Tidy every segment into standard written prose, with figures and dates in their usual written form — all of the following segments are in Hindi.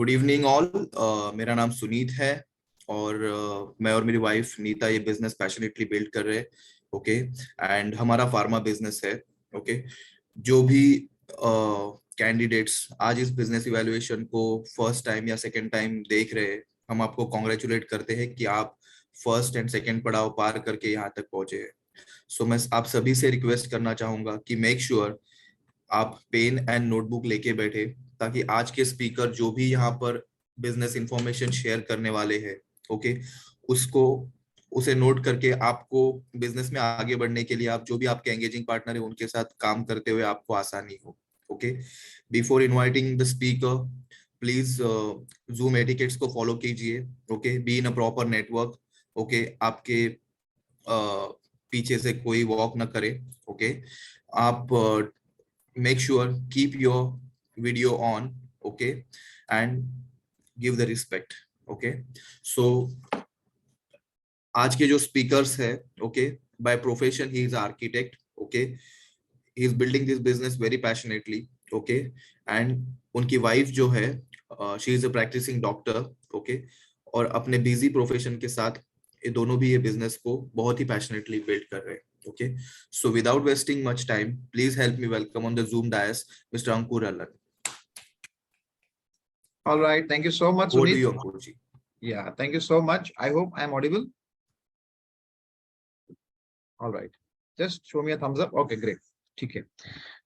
Good evening all. मेरा नाम सुनीत है और मैं और मेरी वाइफ नीता ये बिजनेस पैशनेटली बिल्ड कर रहे हैं। ओके, एंड हमारा फार्मा बिजनेस है। ओके, जो भी कैंडिडेट्स आज इस बिजनेस इवैल्यूएशन को फर्स्ट टाइम या सेकंड टाइम देख रहे हैं, हम आपको कॉन्ग्रेचुलेट करते हैं कि आप फर्स्ट एंड सेकंड पड़ाव पार करके यहाँ तक पहुंचे हैं। सो मैं आप सभी से रिक्वेस्ट करना चाहूंगा कि मेक श्योर आप पेन एंड नोटबुक लेके बैठे, ताकि आज के स्पीकर जो भी यहाँ पर बिजनेस इंफॉर्मेशन शेयर करने वाले हैं, ओके, उसको उसे नोट करके आपको बिजनेस में आगे बढ़ने के लिए आप जो भी आपके एंगेजिंग पार्टनर है उनके साथ काम करते हुए आपको आसानी हो। Okay, before inviting the speaker, please zoom etiquettes को फॉलो कीजिए। Okay, be in a proper network. Okay, आपके पीछे से कोई वॉक ना करे। ओके, आप make sure keep your video on, okay, and give the respect। okay, so आज के जो स्पीकर्स है, okay, by profession he is architect। okay, he is building this business very passionately। okay, and उनकी वाइफ जो है she is a practicing doctor। okay, और अपने बिजी प्रोफेशन के साथ ये दोनों भी ये बिजनेस को बहुत ही पैशनेटली बिल्ड कर रहे हैं। Okay, so without wasting much time, please help me welcome on the Zoom dais Mr. Ankur Allan। All right, thank you so much, Over to Sunit. you, Ankur ji। Yeah, thank you so much. I hope I am audible. All right, just show me a thumbs up. Okay, great. ठीक है,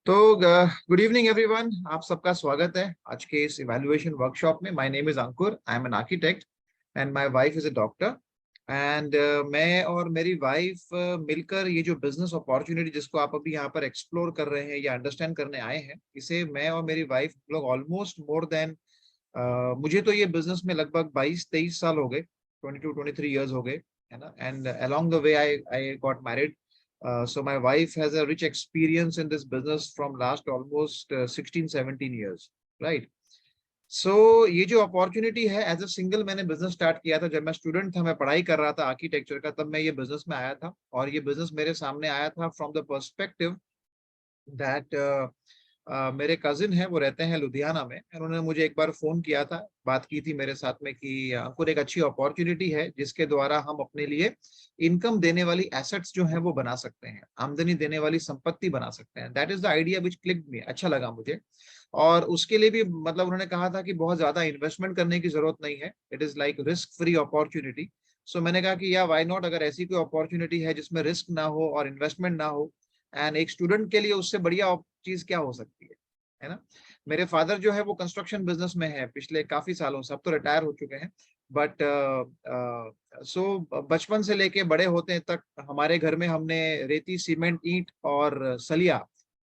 तो गुड इवनिंग एवरीवन, आप सबका स्वागत है आज के इस इवैल्यूएशन वर्कशॉप में। My name is Ankur, I am an architect and my wife is a doctor. And मैं और मेरी वाइफ मिलकर ये जो बिजनेस अपॉर्चुनिटी जिसको आप अभी यहाँ पर एक्सप्लोर कर रहे हैं या अंडरस्टैंड करने आए हैं, इसे मैं और मेरी वाइफ लोग ऑलमोस्ट मोर देन मुझे तो ये बिजनेस में लगभग 22-23 साल हो गए, 22-23 इयर्स हो गए, है ना। And along the way I got married, so my wife has a rich experience in this business from last almost 16-17 years, right? So ये जो अपॉर्चुनिटी है, एज अ सिंगल मैंने बिजनेस स्टार्ट किया था जब मैं स्टूडेंट था, मैं पढ़ाई कर रहा था आर्किटेक्चर का, तब मैं ये बिजनेस में आया था। और ये बिजनेस मेरे सामने आया था फ्रॉम द पर्सपेक्टिव दैट मेरे कजिन है, वो रहते हैं लुधियाना में। उन्होंने मुझे एक बार फोन किया था, बात की थी मेरे साथ में कि अंकुर एक अच्छी अपॉर्चुनिटी है जिसके द्वारा हम अपने लिए इनकम देने वाली एसेट्स जो हैं वो बना सकते हैं, आमदनी देने वाली संपत्ति बना सकते हैं। That is the idea which clicked me, अच्छा लगा मुझे। और उसके लिए भी मतलब उन्होंने कहा था कि बहुत ज्यादा इन्वेस्टमेंट करने की जरूरत नहीं है, it is like risk free opportunity. So मैंने कहा कि या व्हाई नॉट, अगर ऐसी कोई अपॉर्चुनिटी है जिसमें रिस्क ना हो और इन्वेस्टमेंट ना हो, एंड एक स्टूडेंट के लिए उससे बढ़िया चीज क्या हो सकती है ना। मेरे फादर जो है वो कंस्ट्रक्शन बिजनेस में है पिछले काफी सालों से, अब तो रिटायर हो चुके हैं। बट बचपन से लेके बड़े होते तक हमारे घर में हमने रेती, सीमेंट, ईंट और सलिया,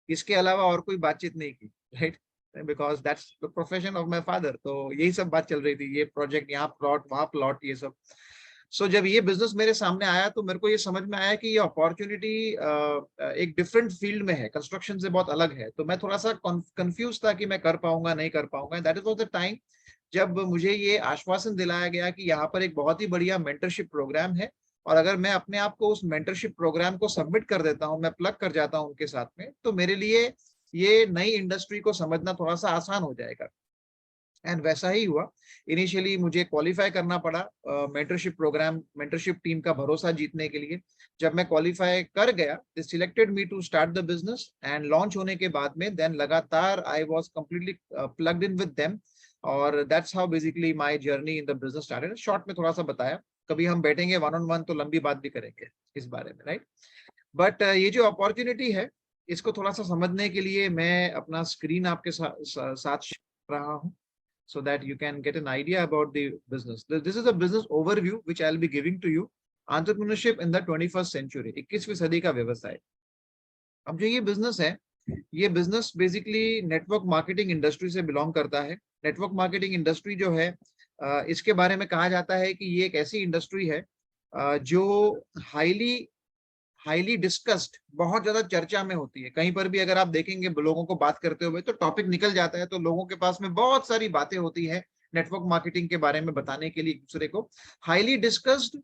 इसके अलावा और कोई बातचीत नहीं की, right, because that's the profession of my father. तो यही सब बात चल रही थी, ये प्रोजेक्ट, यहाँ प्लॉट, वहाँ प्लॉट, ये सब। सो जब ये बिजनेस मेरे सामने आया तो मेरे को ये समझ में आया कि ये अपॉर्चुनिटी एक डिफरेंट फील्ड में है, कंस्ट्रक्शन से बहुत अलग है। तो मैं थोड़ा सा कंफ्यूज था कि मैं कर पाऊंगा नहीं कर पाऊंगा। That is of the time जब मुझे ये आश्वासन दिलाया गया कि यहाँ पर एक बहुत ही बढ़िया मेंटरशिप प्रोग्राम है, और अगर मैं अपने आप को उस मेंटरशिप प्रोग्राम को सबमिट कर देता हूँ, मैं प्लग कर जाता हूँ उनके साथ में, तो मेरे लिए ये नई इंडस्ट्री को समझना थोड़ा सा आसान हो जाएगा। एंड वैसा ही हुआ। इनिशियली मुझे क्वालिफाई करना पड़ा मेंटरशिप प्रोग्राम, मेंटरशिप टीम का भरोसा जीतने के लिए। जब मैं क्वालिफाई कर गया, they selected me to start the business, and launch होने के बाद में देन लगातार I was completely plugged in with them. और that's how basically my journey in the business started. Short में थोड़ा सा बताया, कभी हम बैठेंगे वन ऑन वन तो लंबी बात भी करेंगे इस बारे में, राइट। बट ये जो अपॉर्चुनिटी है, इसको थोड़ा सा समझने के लिए मैं अपना स्क्रीन आपके साथ रहा हूँ, so that you can get an idea about the business. This is a business overview which I'll be giving to you. Entrepreneurship in the 21st century, 21वीं सदी का व्यवसाय। अब जो ये बिजनेस है, ये business basically network marketing industry से बिलोंग करता है। नेटवर्क मार्केटिंग इंडस्ट्री जो है, इसके बारे में कहा जाता है कि ये एक ऐसी इंडस्ट्री है जो हाईली डिस्कस्ड, बहुत ज्यादा चर्चा में होती है। कहीं पर भी अगर आप देखेंगे लोगों को बात करते हुए, तो टॉपिक निकल जाता है, तो लोगों के पास में बहुत सारी बातें होती है नेटवर्क मार्केटिंग के बारे में बताने के लिए एक दूसरे को। Highly discussed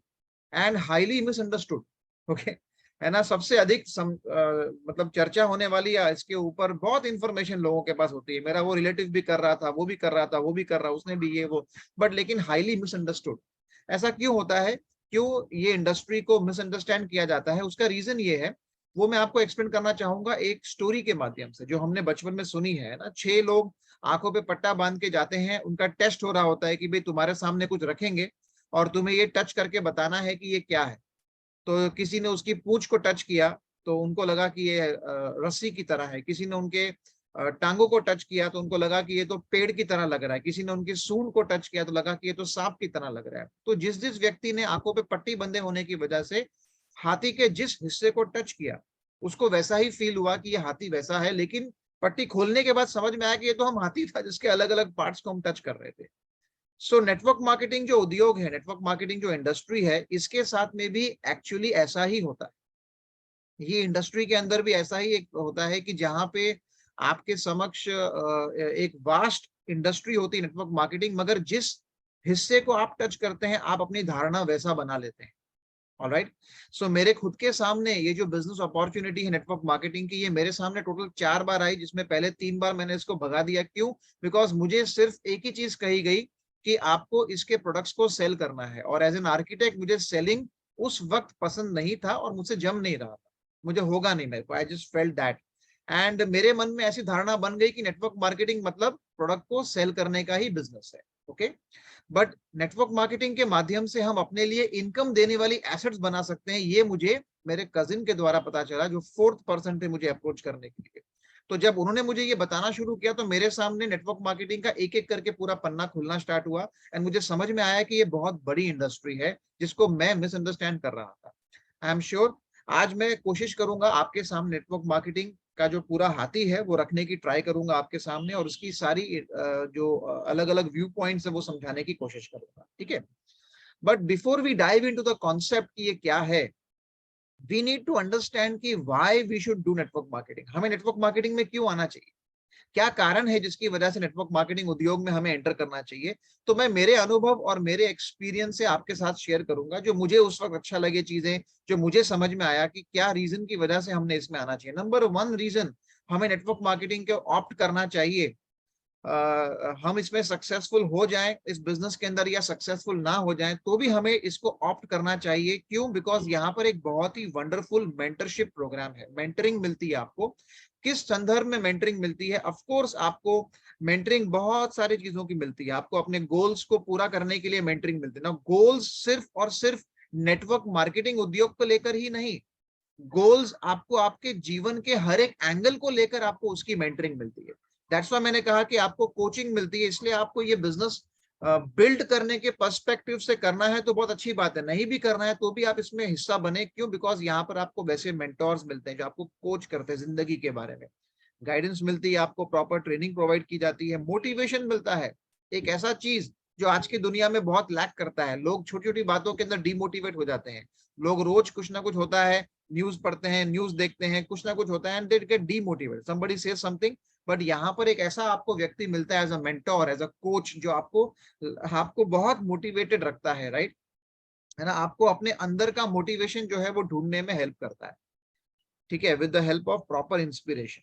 and highly misunderstood, okay. है ना, सबसे अधिक मतलब चर्चा होने वाली या इसके ऊपर बहुत इंफॉर्मेशन लोगों के पास होती है। मेरा वो रिलेटिव भी कर रहा था, वो भी कर रहा था, वो भी कर रहा, उसने भी ये वो, बट लेकिन हाईली मिसअंडरस्टूड। ऐसा क्यों होता है, क्यों ये इंडस्ट्री को मिसअंडरस्टैंड किया जाता है? उसका रीजन ये है, वो मैं आपको एक्सप्लेन करना चाहूंगा एक स्टोरी के माध्यम से, जो हमने बचपन में सुनी है ना। 6 लोग आंखों पे पट्टा बांध के जाते हैं, उनका टेस्ट हो रहा होता है कि भाई तुम्हारे सामने कुछ रखेंगे और तुम्हें ये टच करके बताना है कि ये क्या है। तो किसी ने उसकी पूंछ को टच किया तो उनको लगा कि ये रस्सी की तरह है, किसी ने उनके टांगों को टच किया तो उनको लगा कि ये तो पेड़ की तरह लग रहा है, किसी ने उनकी सूंड को टच किया तो लगा कि ये तो सांप की तरह लग रहा है। तो जिस जिस व्यक्ति ने आंखों पे पट्टी बंधे होने की वजह से हाथी के जिस हिस्से को टच किया, उसको वैसा ही फील हुआ कि ये हाथी वैसा है, लेकिन पट्टी खोलने के बाद समझ में आया कि ये तो हम हाथी था जिसके अलग अलग पार्ट्स को हम टच कर रहे थे। सो नेटवर्क मार्केटिंग जो उद्योग है, नेटवर्क मार्केटिंग जो इंडस्ट्री है, इसके साथ में भी एक्चुअली ऐसा ही होता है। ये इंडस्ट्री के अंदर भी ऐसा ही एक होता है कि जहां पे आपके समक्ष एक वास्ट इंडस्ट्री होती है नेटवर्क मार्केटिंग, मगर जिस हिस्से को आप टच करते हैं आप अपनी धारणा वैसा बना लेते हैं। ऑलराइट, सो मेरे खुद के सामने ये जो बिजनेस अपॉर्चुनिटी है नेटवर्क मार्केटिंग की, ये मेरे सामने टोटल 4 बार आई, जिसमें पहले 3 बार मैंने इसको भगा दिया। क्यों? बिकॉज मुझे सिर्फ एक ही चीज कही गई कि आपको इसके प्रोडक्ट्स को सेल करना है, और एज एन आर्किटेक्ट मुझे सेलिंग उस वक्त पसंद नहीं था और मुझसे जम नहीं रहा था, मुझे होगा नहीं मेरे को, I just felt that. And मेरे मन में ऐसी धारणा बन गई कि नेटवर्क मार्केटिंग मतलब प्रोडक्ट को सेल करने का ही बिजनेस है। ओके, बट नेटवर्क मार्केटिंग के माध्यम से हम अपने लिए इनकम देने वाली एसेट्स बना सकते हैं, ये मुझे मेरे कजिन के द्वारा पता चला, जो 4th पर्सन थे मुझे अप्रोच करने के लिए। तो जब उन्होंने मुझे ये बताना शुरू किया तो मेरे सामने नेटवर्क मार्केटिंग का एक एक करके पूरा पन्ना खुलना स्टार्ट हुआ, एंड मुझे समझ में आया कि ये बहुत बड़ी इंडस्ट्री है जिसको मैं मिसअंडरस्टैंड कर रहा था। आई एम श्योर आज मैं कोशिश करूंगा आपके सामने नेटवर्क मार्केटिंग का जो पूरा हाथी है वो रखने की ट्राई करूंगा आपके सामने, और उसकी सारी जो अलग अलग व्यू पॉइंट्स है वो समझाने की कोशिश करूंगा। ठीक है, but before we dive into the concept कि ये क्या है, वी नीड टू अंडरस्टैंड कि why we should do network marketing. हमें नेटवर्क मार्केटिंग में क्यों आना चाहिए, क्या कारण है जिसकी वजह से नेटवर्क मार्केटिंग उद्योग में हमें एंटर करना चाहिए। तो मैं मेरे अनुभव और मेरे एक्सपीरियंस से आपके साथ शेयर करूंगा, जो मुझे उस वक्त अच्छा लगे चीजें, जो मुझे समझ में आया कि क्या रीजन की वजह से हमने इसमें आना चाहिए। नंबर 1 रीजन हमें नेटवर्क मार्केटिंग को ऑप्ट करना चाहिए, हम इसमें सक्सेसफुल हो जाएं इस बिजनेस के अंदर या सक्सेसफुल ना हो जाएं तो भी हमें इसको ऑप्ट करना चाहिए। क्यों? बिकॉज यहाँ पर एक बहुत ही वंडरफुल मेंटरशिप प्रोग्राम है, मेंटरिंग मिलती है आपको। किस संदर्भ में मेंटरिंग मिलती है? ऑफ कोर्स आपको मेंटरिंग बहुत सारी चीजों की मिलती है, आपको अपने गोल्स को पूरा करने के लिए मेंटरिंग मिलती है ना। गोल्स सिर्फ और सिर्फ नेटवर्क मार्केटिंग उद्योग को लेकर ही नहीं, गोल्स आपको आपके जीवन के हर एक एंगल को लेकर आपको उसकी मेंटरिंग मिलती है। दैट्स व्हाई मैंने कहा कि आपको कोचिंग मिलती है, इसलिए आपको ये बिजनेस बिल्ड करने के पर्सपेक्टिव से करना है तो बहुत अच्छी बात है, नहीं भी करना है तो भी आप इसमें हिस्सा बने। क्यों? बिकॉज यहाँ पर आपको वैसे मेंटोर्स मिलते हैं जो आपको कोच करते हैं, जिंदगी के बारे में गाइडेंस मिलती है, आपको प्रॉपर ट्रेनिंग प्रोवाइड की जाती है, मोटिवेशन मिलता है। एक ऐसा चीज जो आज की दुनिया में बहुत लैक करता है, लोग छोटी छोटी बातों के अंदर डिमोटिवेट हो जाते हैं। लोग रोज कुछ ना कुछ होता है, न्यूज पढ़ते हैं, न्यूज देखते हैं, कुछ ना कुछ होता है and they get demotivated, somebody says something, but यहाँ पर एक ऐसा आपको व्यक्ति मिलता है as a mentor, as a coach, जो आपको आपको बहुत मोटिवेटेड रखता है, राइट, है ना, आपको अपने अंदर का मोटिवेशन जो है वो ढूंढने में हेल्प करता है। ठीक है, with the help of proper inspiration.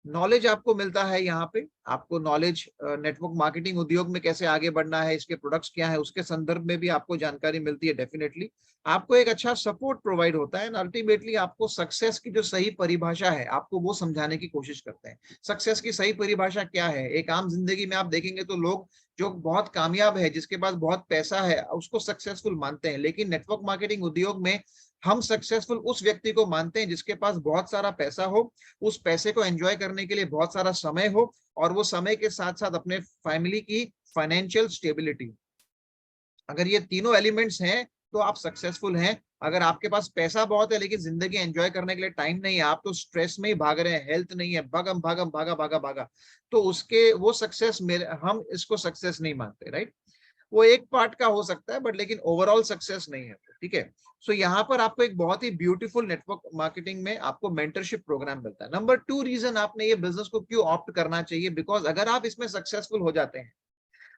Knowledge आपको मिलता है यहाँ पे, आपको नॉलेज नेटवर्क मार्केटिंग उद्योग में कैसे आगे बढ़ना है, इसके प्रोडक्ट्स क्या है, उसके संदर्भ में भी आपको जानकारी मिलती है। डेफिनेटली आपको एक अच्छा सपोर्ट प्रोवाइड होता है, एंड अल्टीमेटली आपको सक्सेस की जो सही परिभाषा है आपको वो समझाने की कोशिश करते हैं। सक्सेस की सही परिभाषा क्या है? एक आम जिंदगी में आप देखेंगे तो लोग जो बहुत कामयाब है, जिसके पास बहुत पैसा है, उसको सक्सेसफुल मानते हैं, लेकिन नेटवर्क मार्केटिंग उद्योग में हम सक्सेसफुल उस व्यक्ति को मानते हैं जिसके पास बहुत सारा पैसा हो, उस पैसे को एंजॉय करने के लिए बहुत सारा समय हो, और वो समय के साथ साथ अपने फैमिली की फाइनेंशियल स्टेबिलिटी। अगर ये तीनों एलिमेंट्स हैं तो आप सक्सेसफुल हैं। अगर आपके पास पैसा बहुत है लेकिन जिंदगी एंजॉय करने के लिए टाइम नहीं है, आप तो स्ट्रेस में ही भाग रहे हैं, हेल्थ नहीं है, भागम भागम भागा भागा भागा, तो उसके वो सक्सेस मेरे हम इसको सक्सेस नहीं मानते, राइट। वो एक पार्ट का हो सकता है बट लेकिन ओवरऑल सक्सेस नहीं है। ठीक है, सो यहाँ पर आपको एक बहुत ही ब्यूटीफुल नेटवर्क मार्केटिंग में आपको मेंटरशिप प्रोग्राम मिलता है। नंबर 2 रीजन आपने ये बिजनेस को क्यों ऑप्ट करना चाहिए, बिकॉज अगर आप इसमें सक्सेसफुल हो जाते हैं,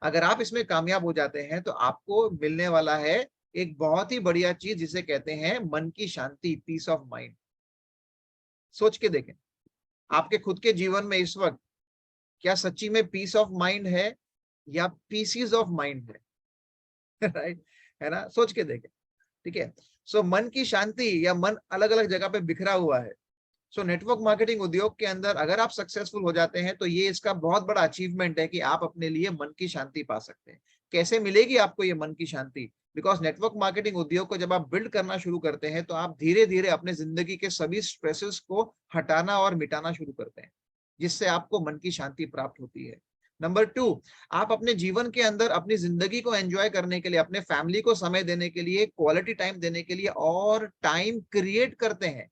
अगर आप इसमें कामयाब हो जाते हैं तो आपको मिलने वाला है एक बहुत ही बढ़िया चीज जिसे कहते हैं मन की शांति, पीस ऑफ माइंड। सोच के देखें, आपके खुद के जीवन में इस वक्त क्या सच्ची में पीस ऑफ माइंड है या पीसीज ऑफ माइंड है? राइट, है ना? सोच के देखें, ठीक है। सो मन की शांति या मन अलग अलग जगह पे बिखरा हुआ है। सो नेटवर्क मार्केटिंग उद्योग के अंदर अगर आप सक्सेसफुल हो जाते हैं तो ये इसका बहुत बड़ा अचीवमेंट है कि आप अपने लिए मन की शांति पा सकते हैं। कैसे मिलेगी आपको ये मन की शांति? बिकॉज नेटवर्क मार्केटिंग उद्योग को जब आप बिल्ड करना शुरू करते हैं तो आप धीरे धीरे अपने जिंदगी के सभी स्ट्रेसेस को हटाना और मिटाना शुरू करते हैं, जिससे आपको मन की शांति प्राप्त होती है। नंबर 2, आप अपने जीवन के अंदर अपनी जिंदगी को एंजॉय करने के लिए, अपने फैमिली को समय देने के लिए, क्वालिटी टाइम देने के लिए और टाइम क्रिएट करते हैं।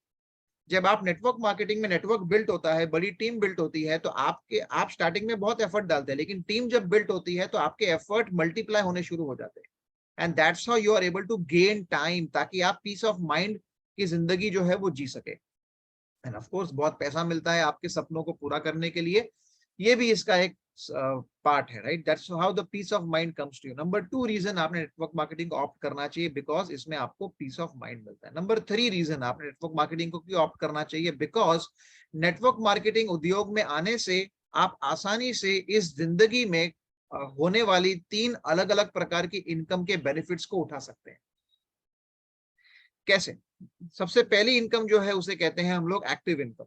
जब आप नेटवर्क मार्केटिंग में नेटवर्क बिल्ट होता है, बड़ी टीम बिल्ट होती है, तो आप स्टार्टिंग में बहुत एफर्ट डालते हैं, लेकिन टीम जब बिल्ट होती है तो आपके एफर्ट मल्टीप्लाई होने शुरू हो जाते हैं। And that's how you are able to gain time, ताकि आप पीस ऑफ माइंड की जिंदगी जो है वो जी सके। एंड ऑफ कोर्स बहुत पैसा मिलता है आपके सपनों को पूरा करने के लिए, ये भी इसका एक पार्ट है, right? That's how the peace of mind comes to you. Number 2 reason आपने नेटवर्क मार्केटिंग को ऑप्ट करना चाहिए, बिकॉज इसमें आपको पीस ऑफ माइंड मिलता है। नंबर 3 रीजन आपने नेटवर्क मार्केटिंग को क्यों ऑप्ट करना चाहिए, बिकॉज नेटवर्क मार्केटिंग उद्योग में आने से आप आसानी से इस जिंदगी में होने वाली 3 अलग अलग प्रकार की इनकम के बेनिफिट्स को उठा सकते हैं। कैसे? सबसे पहली इनकम जो है उसे कहते हैं हम लोग एक्टिव इनकम।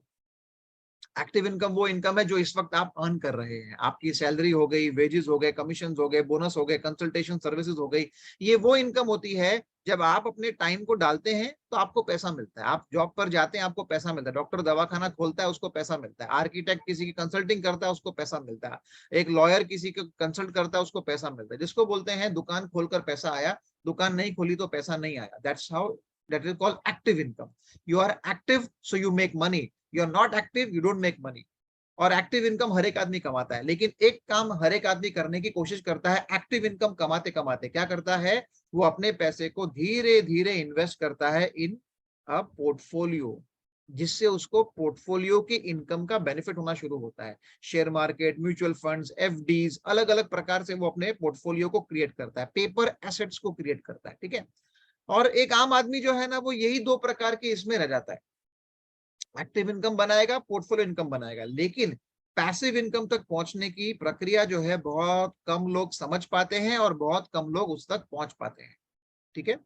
एक्टिव इनकम वो इनकम है जो इस वक्त आप अर्न कर रहे हैं। आपकी सैलरी हो गई, वेजेस हो गए, कमीशन हो गए, बोनस हो गए, कंसल्टेशन सर्विसेज हो गई। ये वो इनकम होती है जब आप अपने टाइम को डालते हैं तो आपको पैसा मिलता है। आप जॉब पर जाते हैं, आपको पैसा मिलता है। डॉक्टर दवाखाना खोलता है, उसको पैसा मिलता है। आर्किटेक्ट किसी की कंसल्टिंग करता है, उसको पैसा मिलता है। एक लॉयर किसी को कंसल्ट करता है, उसको पैसा मिलता है। जिसको बोलते हैं दुकान खोलकर पैसा आया, दुकान नहीं खोली तो पैसा नहीं आया। That's how that is called active income. You are active so you make money, you are not active you don't make money. और एक्टिव इनकम हर एक आदमी कमाता है, लेकिन एक काम हर एक आदमी करने की कोशिश करता है। एक्टिव इनकम कमाते कमाते क्या करता है, वो अपने पैसे को धीरे धीरे इन्वेस्ट करता है इन अ पोर्टफोलियो, जिससे उसको पोर्टफोलियो की इनकम का बेनिफिट होना शुरू होता है। Share market, mutual funds, FDs, अलग अलग प्रकार से वो अपने पोर्टफोलियो को क्रिएट करता है, पेपर एसेट्स को क्रिएट करता है, ठीक है। और एक आम आदमी जो है ना, वो यही 2 प्रकार के इसमें रह जाता है। एक्टिव इनकम बनाएगा, पोर्टफोलियो इनकम बनाएगा, लेकिन पैसिव इनकम तक पहुंचने की प्रक्रिया जो है बहुत कम लोग समझ पाते हैं और बहुत कम लोग उस तक पहुंच पाते हैं, ठीक है।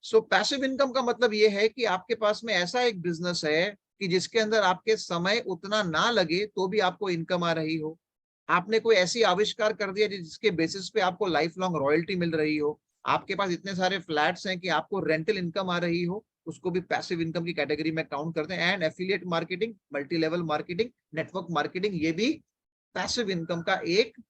सो पैसिव इनकम का मतलब ये है कि आपके पास में ऐसा एक बिजनेस है कि जिसके अंदर आपके समय उतना ना लगे तो भी आपको इनकम आ रही हो। आपने कोई ऐसी आविष्कार कर दिया जिसके बेसिस पे आपको लाइफ लॉन्ग रॉयल्टी मिल रही हो। आपके पास इतने सारे फ्लैट्स हैं कि आपको रेंटल इनकम आ रही हो, उसको भी पैसिव इनकम की कैटेगरी में काउंट करते हैं। And affiliate marketing, multi level marketing, network marketing, ये भी पैसिव इनकम का एक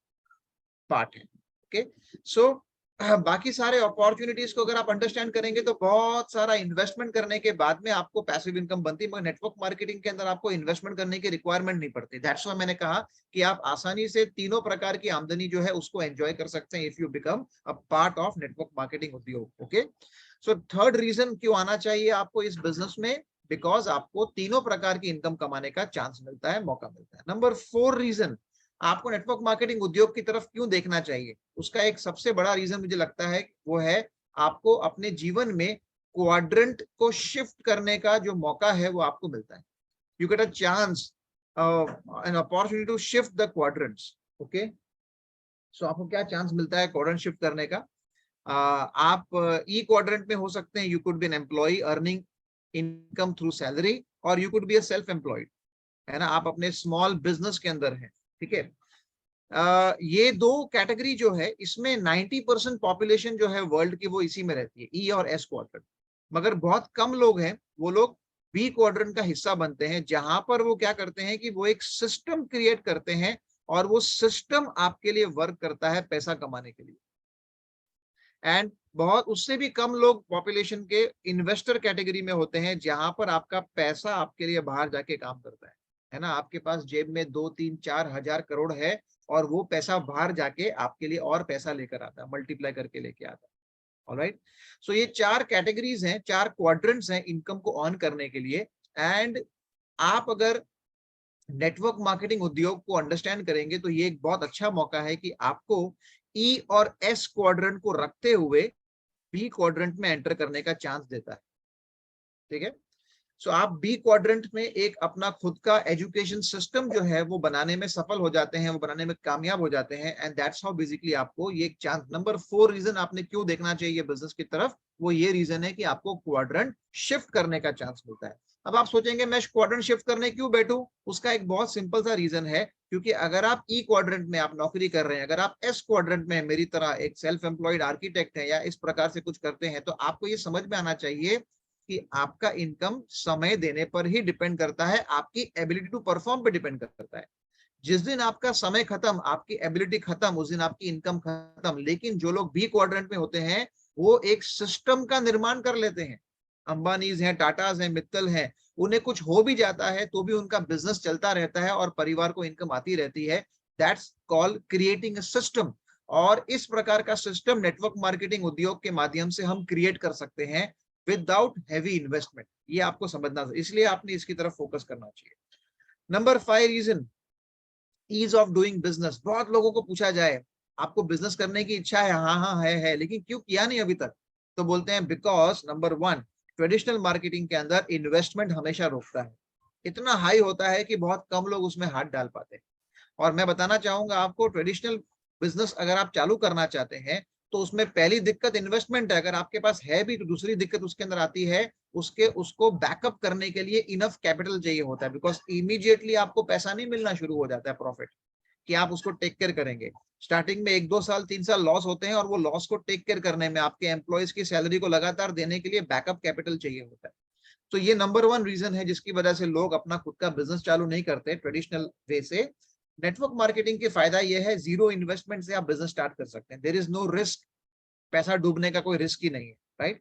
पार्ट है, ओके। सो बाकी सारे अपॉर्चुनिटीज को अगर आप अंडरस्टैंड करेंगे तो बहुत सारा इन्वेस्टमेंट करने के बाद में आपको पैसिव इनकम बनती है, मगर नेटवर्क मार्केटिंग के अंदर आपको इन्वेस्टमेंट करने की रिक्वायरमेंट नहीं पड़ती। दैट्स व्हाई मैंने कहा कि आप आसानी से तीनों प्रकार की आमदनी जो है उसको एंजॉय कर सकते हैं if you become a part of network marketing उद्योग, ओके। सो थर्ड रीजन क्यों आना चाहिए आपको इस बिजनेस में, बिकॉज आपको तीनों प्रकार की इनकम कमाने का चांस मिलता है, मौका मिलता है। नंबर 4 रीजन आपको नेटवर्क मार्केटिंग उद्योग की तरफ क्यों देखना चाहिए, उसका एक सबसे बड़ा रीजन मुझे लगता है वो है आपको अपने जीवन में क्वाड्रेंट को शिफ्ट करने का जो मौका है वो आपको मिलता है। You get a chance, an opportunity to shift the quadrants, okay. So आपको क्या चांस मिलता है क्वाड्रेंट शिफ्ट करने का? आप ई क्वाड्रेंट में हो सकते हैं। You could be an employ earning income through salary, और you could be a self employed, है ना, आप अपने स्मॉल बिजनेस के अंदर हैं, ठीक है। ये 2 कैटेगरी जो है इसमें 90% पॉपुलेशन जो है वर्ल्ड की वो इसी में रहती है, ई और एस क्वाड्रेंट। मगर बहुत कम लोग हैं, वो लोग बी क्वाड्रेंट का हिस्सा बनते हैं, जहां पर वो क्या करते हैं कि वो एक सिस्टम क्रिएट करते हैं और वो सिस्टम आपके लिए वर्क करता है पैसा कमाने के लिए। एंड बहुत उससे भी कम लोग पॉपुलेशन के इन्वेस्टर कैटेगरी में होते हैं, जहां पर आपका पैसा आपके लिए बाहर जाके काम करता है ना। आपके पास जेब में 2, 3, 4 हजार करोड़ है और वो पैसा बाहर जाके आपके लिए और पैसा लेकर आता है, मल्टीप्लाई करके लेके आता है। ऑलराइट, सो ये 4 कैटेगरीज हैं, 4 क्वाड्रेंट्स हैं इनकम को अर्न करने के लिए। एंड आप अगर नेटवर्क मार्केटिंग उद्योग को अंडरस्टैंड करेंगे तो ये एक बहुत अच्छा मौका है कि आपको ई और एस क्वाड्रेंट को रखते हुए बी क्वाड्रेंट में एंटर करने का चांस देता है। ठीक है, सो आप बी क्वाड्रेंट में एक अपना खुद का एजुकेशन सिस्टम जो है वो बनाने में सफल हो जाते हैं, वो बनाने में कामयाब हो जाते हैं, एंड दैट्स हाउ बेसिकली आपको ये एक चांस। नंबर 4 रीजन आपने क्यों देखना चाहिए बिजनेस की तरफ, वो ये रीजन है कि आपको क्वाड्रेंट शिफ्ट करने का चांस मिलता है। अब आप सोचेंगे मैं क्वाड्रेंट शिफ्ट करने क्यों बैठूं, उसका एक बहुत सिंपल सा रीजन है, क्योंकि अगर आप ई क्वाड्रेंट में आप नौकरी कर रहे हैं, अगर आप एस क्वाड्रेंट में मेरी तरह एक सेल्फ एम्प्लॉयड आर्किटेक्ट है या इस प्रकार से कुछ करते हैं, तो आपको ये समझ में आना चाहिए कि आपका इनकम समय देने पर ही डिपेंड करता है, आपकी एबिलिटी टू परफॉर्म पे डिपेंड करता है। जिस दिन आपका समय खत्म, आपकी एबिलिटी खत्म, उस दिन आपकी इनकम खत्म। लेकिन जो लोग बी क्वाड्रेंट में होते हैं वो एक सिस्टम का निर्माण कर लेते हैं। अंबानीज हैं, टाटाज हैं, मित्तल हैं, उन्हें कुछ हो भी जाता है तो भी उनका बिजनेस चलता रहता है और परिवार को इनकम आती रहती है। That's called creating a system. और इस प्रकार का सिस्टम नेटवर्क मार्केटिंग उद्योग के माध्यम से हम क्रिएट कर सकते हैं विदाउट हैवी इन्वेस्टमेंट। ये आपको समझना, इसलिए आपने इसकी तरफ फोकस करना चाहिए। Number 5 reason, ease of doing business. बहुत लोगों को पूछा जाए आपको बिजनेस करने की इच्छा है, हाँ हाँ है, लेकिन क्यों किया नहीं अभी तक, तो बोलते हैं बिकॉज नंबर 1, ट्रेडिशनल मार्केटिंग के अंदर इन्वेस्टमेंट हमेशा रोकता है। इतना हाई होता है कि बहुत कम लोग उसमें हाथ डाल पाते हैं। और मैं बताना चाहूंगा आपको, ट्रेडिशनल बिजनेस अगर आप चालू करना चाहते हैं तो उसमें पहली दिक्कत इन्वेस्टमेंट है। अगर आपके पास है भी तो दूसरी दिक्कत उसके अंदर आती है, उसको बैकअप करने के लिए इनफ कैपिटल चाहिए होता है, बिकॉज इमीडिएटली आपको पैसा नहीं मिलना शुरू हो जाता है प्रॉफिट, कि आप उसको टेक केयर करेंगे। स्टार्टिंग में 1-2 साल 3 साल लॉस होते हैं और वो लॉस को टेक केयर करने में, आपके एम्प्लॉयज की सैलरी को लगातार देने के लिए बैकअप कैपिटल चाहिए होता है। तो ये नंबर 1 रीजन है जिसकी वजह से लोग अपना खुद का बिजनेस चालू नहीं करते ट्रेडिशनल वे से। नेटवर्क मार्केटिंग के फायदा ये है, जीरो इन्वेस्टमेंट से आप बिजनेस स्टार्ट कर सकते हैं। देयर इज नो रिस्क, पैसा डूबने का कोई रिस्क ही नहीं है, राइट।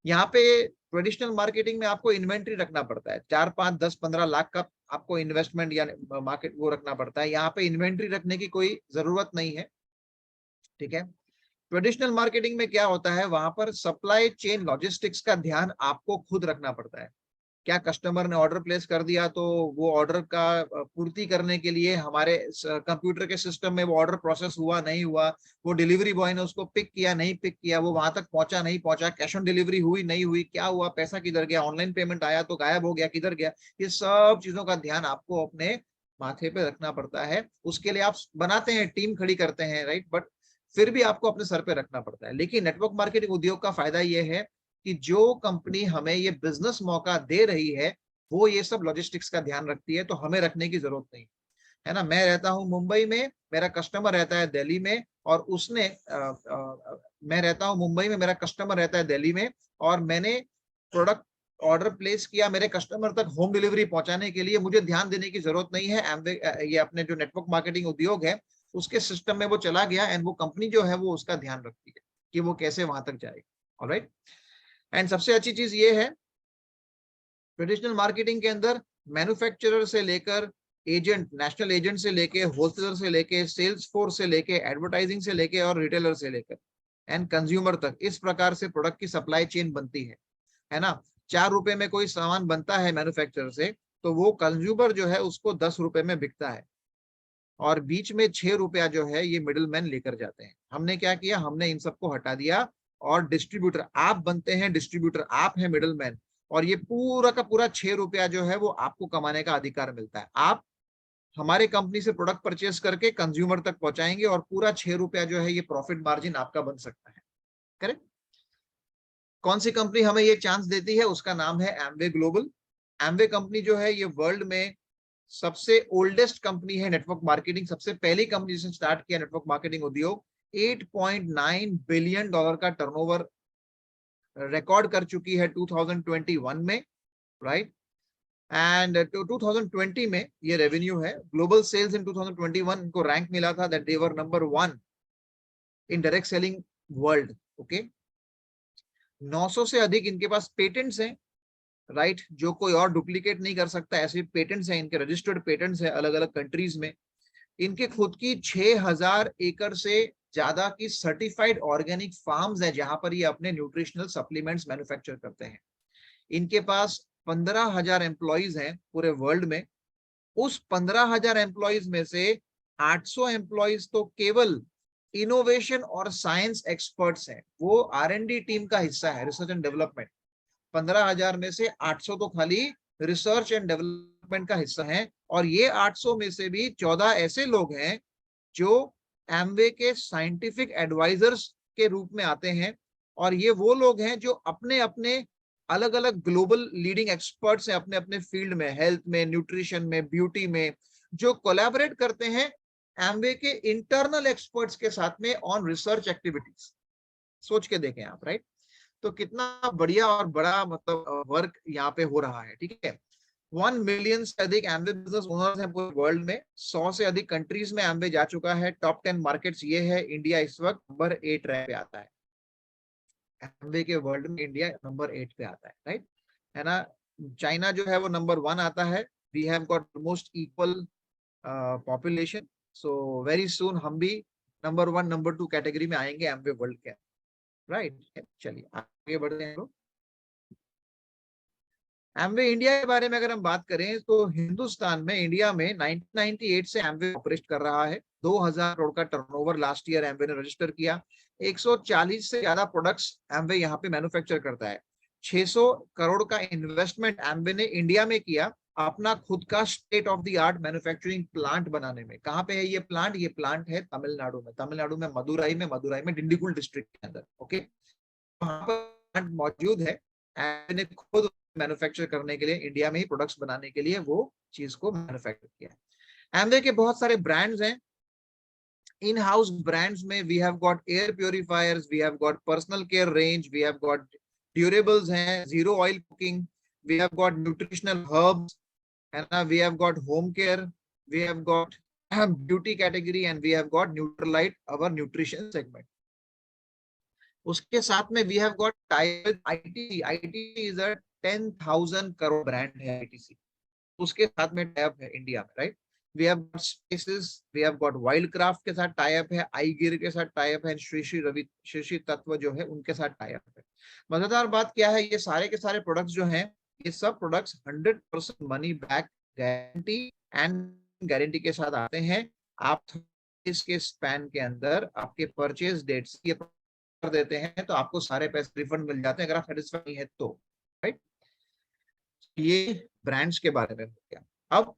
यहाँ पे ट्रेडिशनल मार्केटिंग में आपको इन्वेंट्री रखना पड़ता है, 4, 5, 10, 15 लाख का आपको इन्वेस्टमेंट या मार्केट वो रखना पड़ता है। यहाँ पे इन्वेंट्री रखने की कोई जरूरत नहीं है, ठीक है। ट्रेडिशनल मार्केटिंग में क्या होता है, वहां पर सप्लाई चेन लॉजिस्टिक्स का ध्यान आपको खुद रखना पड़ता है। क्या कस्टमर ने ऑर्डर प्लेस कर दिया तो वो ऑर्डर का पूर्ति करने के लिए हमारे कंप्यूटर के सिस्टम में वो ऑर्डर प्रोसेस हुआ नहीं हुआ, वो डिलीवरी बॉय ने उसको पिक किया नहीं पिक किया, वो वहां तक पहुंचा नहीं पहुंचा, कैश ऑन डिलीवरी हुई नहीं हुई, क्या हुआ, पैसा किधर गया, ऑनलाइन पेमेंट आया तो गायब हो गया, किधर गया, ये सब चीजों का ध्यान आपको अपने माथे पे रखना पड़ता है। उसके लिए आप बनाते हैं, टीम खड़ी करते हैं, राइट, बट फिर भी आपको अपने सर पे रखना पड़ता है। लेकिन नेटवर्क मार्केटिंग उद्योग का फायदा यह है कि जो कंपनी हमें ये बिजनेस मौका दे रही है वो ये सब लॉजिस्टिक्स का ध्यान रखती है, तो हमें रखने की जरूरत नहीं है ना। मैं रहता हूं मुंबई में, मेरा कस्टमर रहता है दिल्ली में, और मैं रहता हूं मुंबई में, मेरा कस्टमर रहता है दिल्ली में, और मैंने प्रोडक्ट ऑर्डर प्लेस किया मेरे कस्टमर तक होम डिलीवरी पहुंचाने के लिए, मुझे ध्यान देने की जरूरत नहीं है। ये अपने जो नेटवर्क मार्केटिंग उद्योग है उसके सिस्टम में वो चला गया, एंड वो कंपनी जो है वो उसका ध्यान रखती है कि वो कैसे वहां तक जाएगा। ऑलराइट, एंड सबसे अच्छी चीज ये है ट्रेडिशनल मार्केटिंग के अंदर, मैन्युफैक्चरर से लेकर एजेंट, नेशनल एजेंट से लेके, होलसेलर से लेके, सेल्स फोर्स से लेके, एडवर्टाइजिंग से लेके और रिटेलर से लेकर एंड कंज्यूमर तक, इस प्रकार से प्रोडक्ट की सप्लाई चेन बनती है ना। 4 रुपए में कोई सामान बनता है मैन्युफैक्चरर से, तो वो कंज्यूमर जो है उसको 10 रुपए में बिकता है, और बीच में 6 रुपया जो है ये मिडिल मैन लेकर जाते हैं। हमने क्या किया, हमने इन सबको हटा दिया और डिस्ट्रीब्यूटर आप बनते हैं, डिस्ट्रीब्यूटर आप है मिडिल मैन, और ये पूरा का पूरा 6 रुपया जो है वो आपको कमाने का अधिकार मिलता है। आप हमारे कंपनी से प्रोडक्ट परचेस करके कंज्यूमर तक पहुंचाएंगे और पूरा 6 रुपया जो है ये प्रॉफिट मार्जिन आपका बन सकता है। करेक्ट। कौन सी कंपनी हमें ये चांस देती है, उसका नाम है एमवे ग्लोबल। एमवे कंपनी जो है ये वर्ल्ड में सबसे ओल्डेस्ट कंपनी है नेटवर्क मार्केटिंग, सबसे पहली कंपनी जिसने स्टार्ट किया नेटवर्क मार्केटिंग उद्योग। $8.9 बिलियन का टर्नओवर रिकॉर्ड कर चुकी है 2021 में, राइट। एंड 2020 में ये रेवेन्यू है। ग्लोबल सेल्स इन 2021 इनको रैंक मिला था that they were number 1 in direct selling world. Okay, 900 से अधिक इनके पास पेटेंट्स हैं, राइट, जो कोई और डुप्लीकेट नहीं कर सकता, ऐसे पेटेंट्स हैं इनके, रजिस्टर्ड पेटेंट्स हैं अलग अलग कंट्रीज में। इनके खुद की 6000 एकड़ से ज्यादा की सर्टिफाइड ऑर्गेनिक फार्म्स है जहां पर ये अपने न्यूट्रिशनल सप्लीमेंट्स मैन्युफैक्चर करते हैं। इनके पास 15,000 एम्प्लॉइज हैं पूरे वर्ल्ड में। उस 15,000 एम्प्लॉइज में से 800 एम्प्लॉइज तो केवल इनोवेशन और साइंस एक्सपर्ट्स हैं, वो R&D टीम का हिस्सा है, रिसर्च एंड डेवलपमेंट। 15,000 में से 800 तो खाली रिसर्च एंड डेवलपमेंट का हिस्सा है, और ये 800 में से भी 14 ऐसे लोग हैं जो एमवे के साइंटिफिक एडवाइजर्स के रूप में आते हैं, और ये वो लोग हैं जो अपने अपने अलग अलग ग्लोबल लीडिंग एक्सपर्ट्स हैं अपने अपने फील्ड में, हेल्थ में, न्यूट्रिशन में, ब्यूटी में, जो कोलैबोरेट करते हैं एमवे के इंटरनल एक्सपर्ट्स के साथ में ऑन रिसर्च एक्टिविटीज। सोच के देखें आप, राइट? तो कितना बढ़िया और बड़ा मतलब वर्क यहाँ पे हो रहा है, ठीक है। 1 मिलियन से अधिक एमवे बिजनेस ओनर्स हैं पूरे वर्ल्ड में, 100 से अधिक कंट्रीज में एमवे जा चुका है। टॉप 10 मार्केट्स ये है, इंडिया इस वक्त नंबर 8 रैंक पे आता है, एमवे के वर्ल्ड में इंडिया नंबर 8 पे आता है, राइट, है ना। चाइना जो है वो नंबर 1 आता है। We have got most equal population, so very soon हम भी नंबर 1 नंबर 2 कैटेगरी में आएंगे एमवे वर्ल्ड के, राइट। चलिए आगे बढ़ते हैं लोग। एमवे इंडिया के बारे में अगर हम बात करें तो हिंदुस्तान में, इंडिया में 1998 से एमवे ऑपरेट कर रहा है। 2000 करोड़ का टर्नओवर लास्ट ईयर एमवे ने रजिस्टर किया। 140 से ज्यादा प्रोडक्ट्स एमवे यहाँ पे मैन्युफैक्चर करता है। 600 करोड़ का इन्वेस्टमेंट एमवे ने इंडिया में किया अपना खुद का state of the art manufacturing plant बनाने में। कहाँ पे है ये प्लांट? ये प्लांट है तमिलनाडु में, तमिलनाडु में मदुराई में डिंडीगुल डिस्ट्रिक्ट के अंदर, ओके। वहां पर प्लांट मौजूद है, एमवे ने खुद मैन्युफैक्चर करने के लिए, इंडिया में ही प्रोडक्ट्स बनाने के लिए वो चीज को मैन्युफैक्चर किया है। एमवे के बहुत सारे ब्रांड्स हैं। इन हाउस ब्रांड्स में we have got air purifiers, we have got personal care range, we have got durables हैं, zero oil cooking, we have got nutritional herbs, है ना, we have got home care, we have got beauty category, and we have got Nutrilite, our nutrition segment. उसके साथ में we have got ITC. ITC is a 10,000 crore brand है आईटीसी, उसके साथ में टाइप है इंडिया में, right. We have got spaces, we have got Wildcraft के साथ टाइप है, आई गिर के साथ टाइप है, श्री श्री तत्व जो है उनके साथ टाइप है। मजेदार बात क्या है, ये सारे के सारे प्रोडक्ट्स जो हैं, ये सब प्रोडक्ट्स 100% मनी बैक गारंटी के साथ आते हैं। आप इसके स्पैन के अंदर आपके परचेज डेट से कर देते हैं तो आपको सारे पैसे रिफंड मिल जाते हैं अगर आप सेटिस्फाई नहीं है तो, राइट। ये ब्रांड्स के बारे में हो गया। अब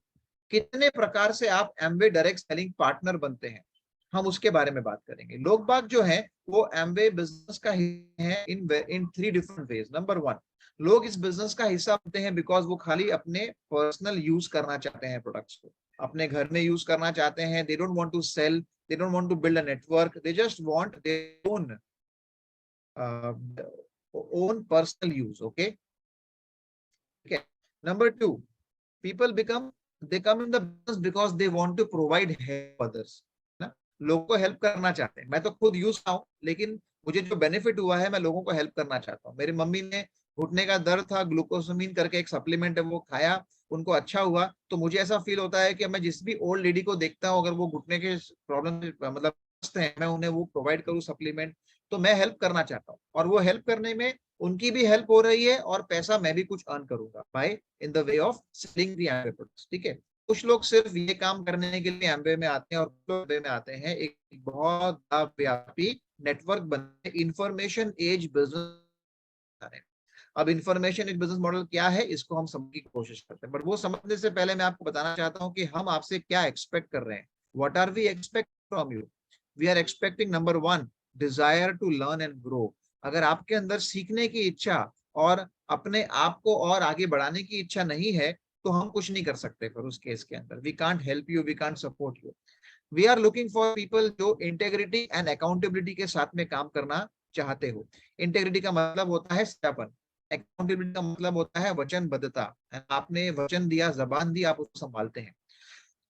कितने प्रकार से आप एमवे डायरेक्ट सेलिंग पार्टनर बनते हैं, हम उसके बारे में बात करेंगे। लोग बाग जो है वो एमवे बिजनेस का है इन 3 डिफरेंट वेज। नंबर 1, लोग इस बिजनेस का हिस्सा बनते हैं बिकॉज वो खाली अपने पर्सनल यूज करना चाहते हैं, प्रोडक्ट्स को अपने घर में यूज करना चाहते हैं। They don't want to sell, they don't want to build a network, they just want their own personal use, okay. Number 2, people they come in the business because they want to provide help others, ना, लोगों को हेल्प करना चाहते हैं। मैं तो खुद यूज हूं, लेकिन मुझे जो बेनिफिट हुआ है मैं लोगों को हेल्प करना चाहता हूँ। मेरी मम्मी ने घुटने का दर्द था, ग्लूकोसामिन करके एक सप्लीमेंट है वो खाया, उनको अच्छा हुआ, तो मुझे ऐसा फील होता है कि मैं जिस भी ओल्ड लेडी को देखता हूँ अगर वो घुटने के प्रॉब्लम मतलब है, मैं उन्हें वो प्रोवाइड करूँ सप्लीमेंट, तो मैं हेल्प करना चाहता हूँ। और वो हेल्प करने में उनकी भी हेल्प हो रही है और पैसा मैं भी कुछ अर्न करूंगा by in the way of selling the Amway products, ठीक है। कुछ लोग सिर्फ ये काम करने के लिए एमवे में आते हैं और कुछ लोग एमवे में आते हैं एक बहुत व्यापी नेटवर्क बनने, इंफॉर्मेशन एज बिजनेस। अब इंफॉर्मेशन एज बिजनेस मॉडल क्या है इसको हम समझने की कोशिश करते हैं, बट वो समझने से पहले मैं आपको बताना चाहता हूँ कि हम आपसे क्या एक्सपेक्ट कर रहे हैं। What are we expect from you? We are expecting number 1, desire to learn and grow. अगर आपके अंदर सीखने की इच्छा और अपने आप को और आगे बढ़ाने की इच्छा नहीं है तो हम कुछ नहीं कर सकते। फिर उस केस के अंदर we can't help you, we can't support you. We are looking for people जो इंटेग्रिटी एंड अकाउंटेबिलिटी के साथ में काम करना चाहते हो। इंटेग्रिटी का मतलब होता है सच्चापन, अकाउंटेबिलिटी का मतलब होता है वचनबद्धता। आपने वचन दिया, जबान दी, आप उसको संभालते हैं।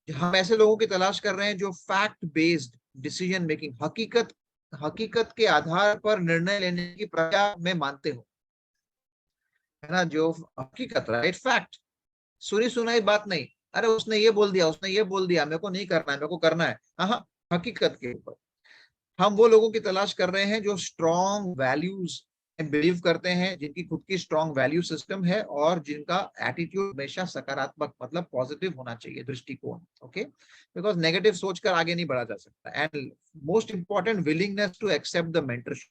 हम ऐसे लोगों की तलाश कर रहे हैं जो फैक्ट बेस्ड डिसीजन मेकिंग, हकीकत के आधार पर निर्णय लेने की प्रक्रिया में मानते हो, है ना, जो हकीकत, राइट, फैक्ट, सुनी सुनाई बात नहीं, अरे उसने ये बोल दिया, उसने ये बोल दिया, मेरे को नहीं करना है, मेरे को करना है, हाँ, हकीकत के ऊपर। हम वो लोगों की तलाश कर रहे हैं जो स्ट्रॉन्ग वैल्यूज बिलीव करते हैं, जिनकी खुद की स्ट्रॉन्ग वैल्यू सिस्टम है और जिनका एटीट्यूड हमेशा सकारात्मक मतलब पॉजिटिव होना चाहिए दृष्टिकोण। ओके, बिकॉज नेगेटिव सोचकर आगे नहीं बढ़ा जा सकता। And most important, willingness to accept the mentorship.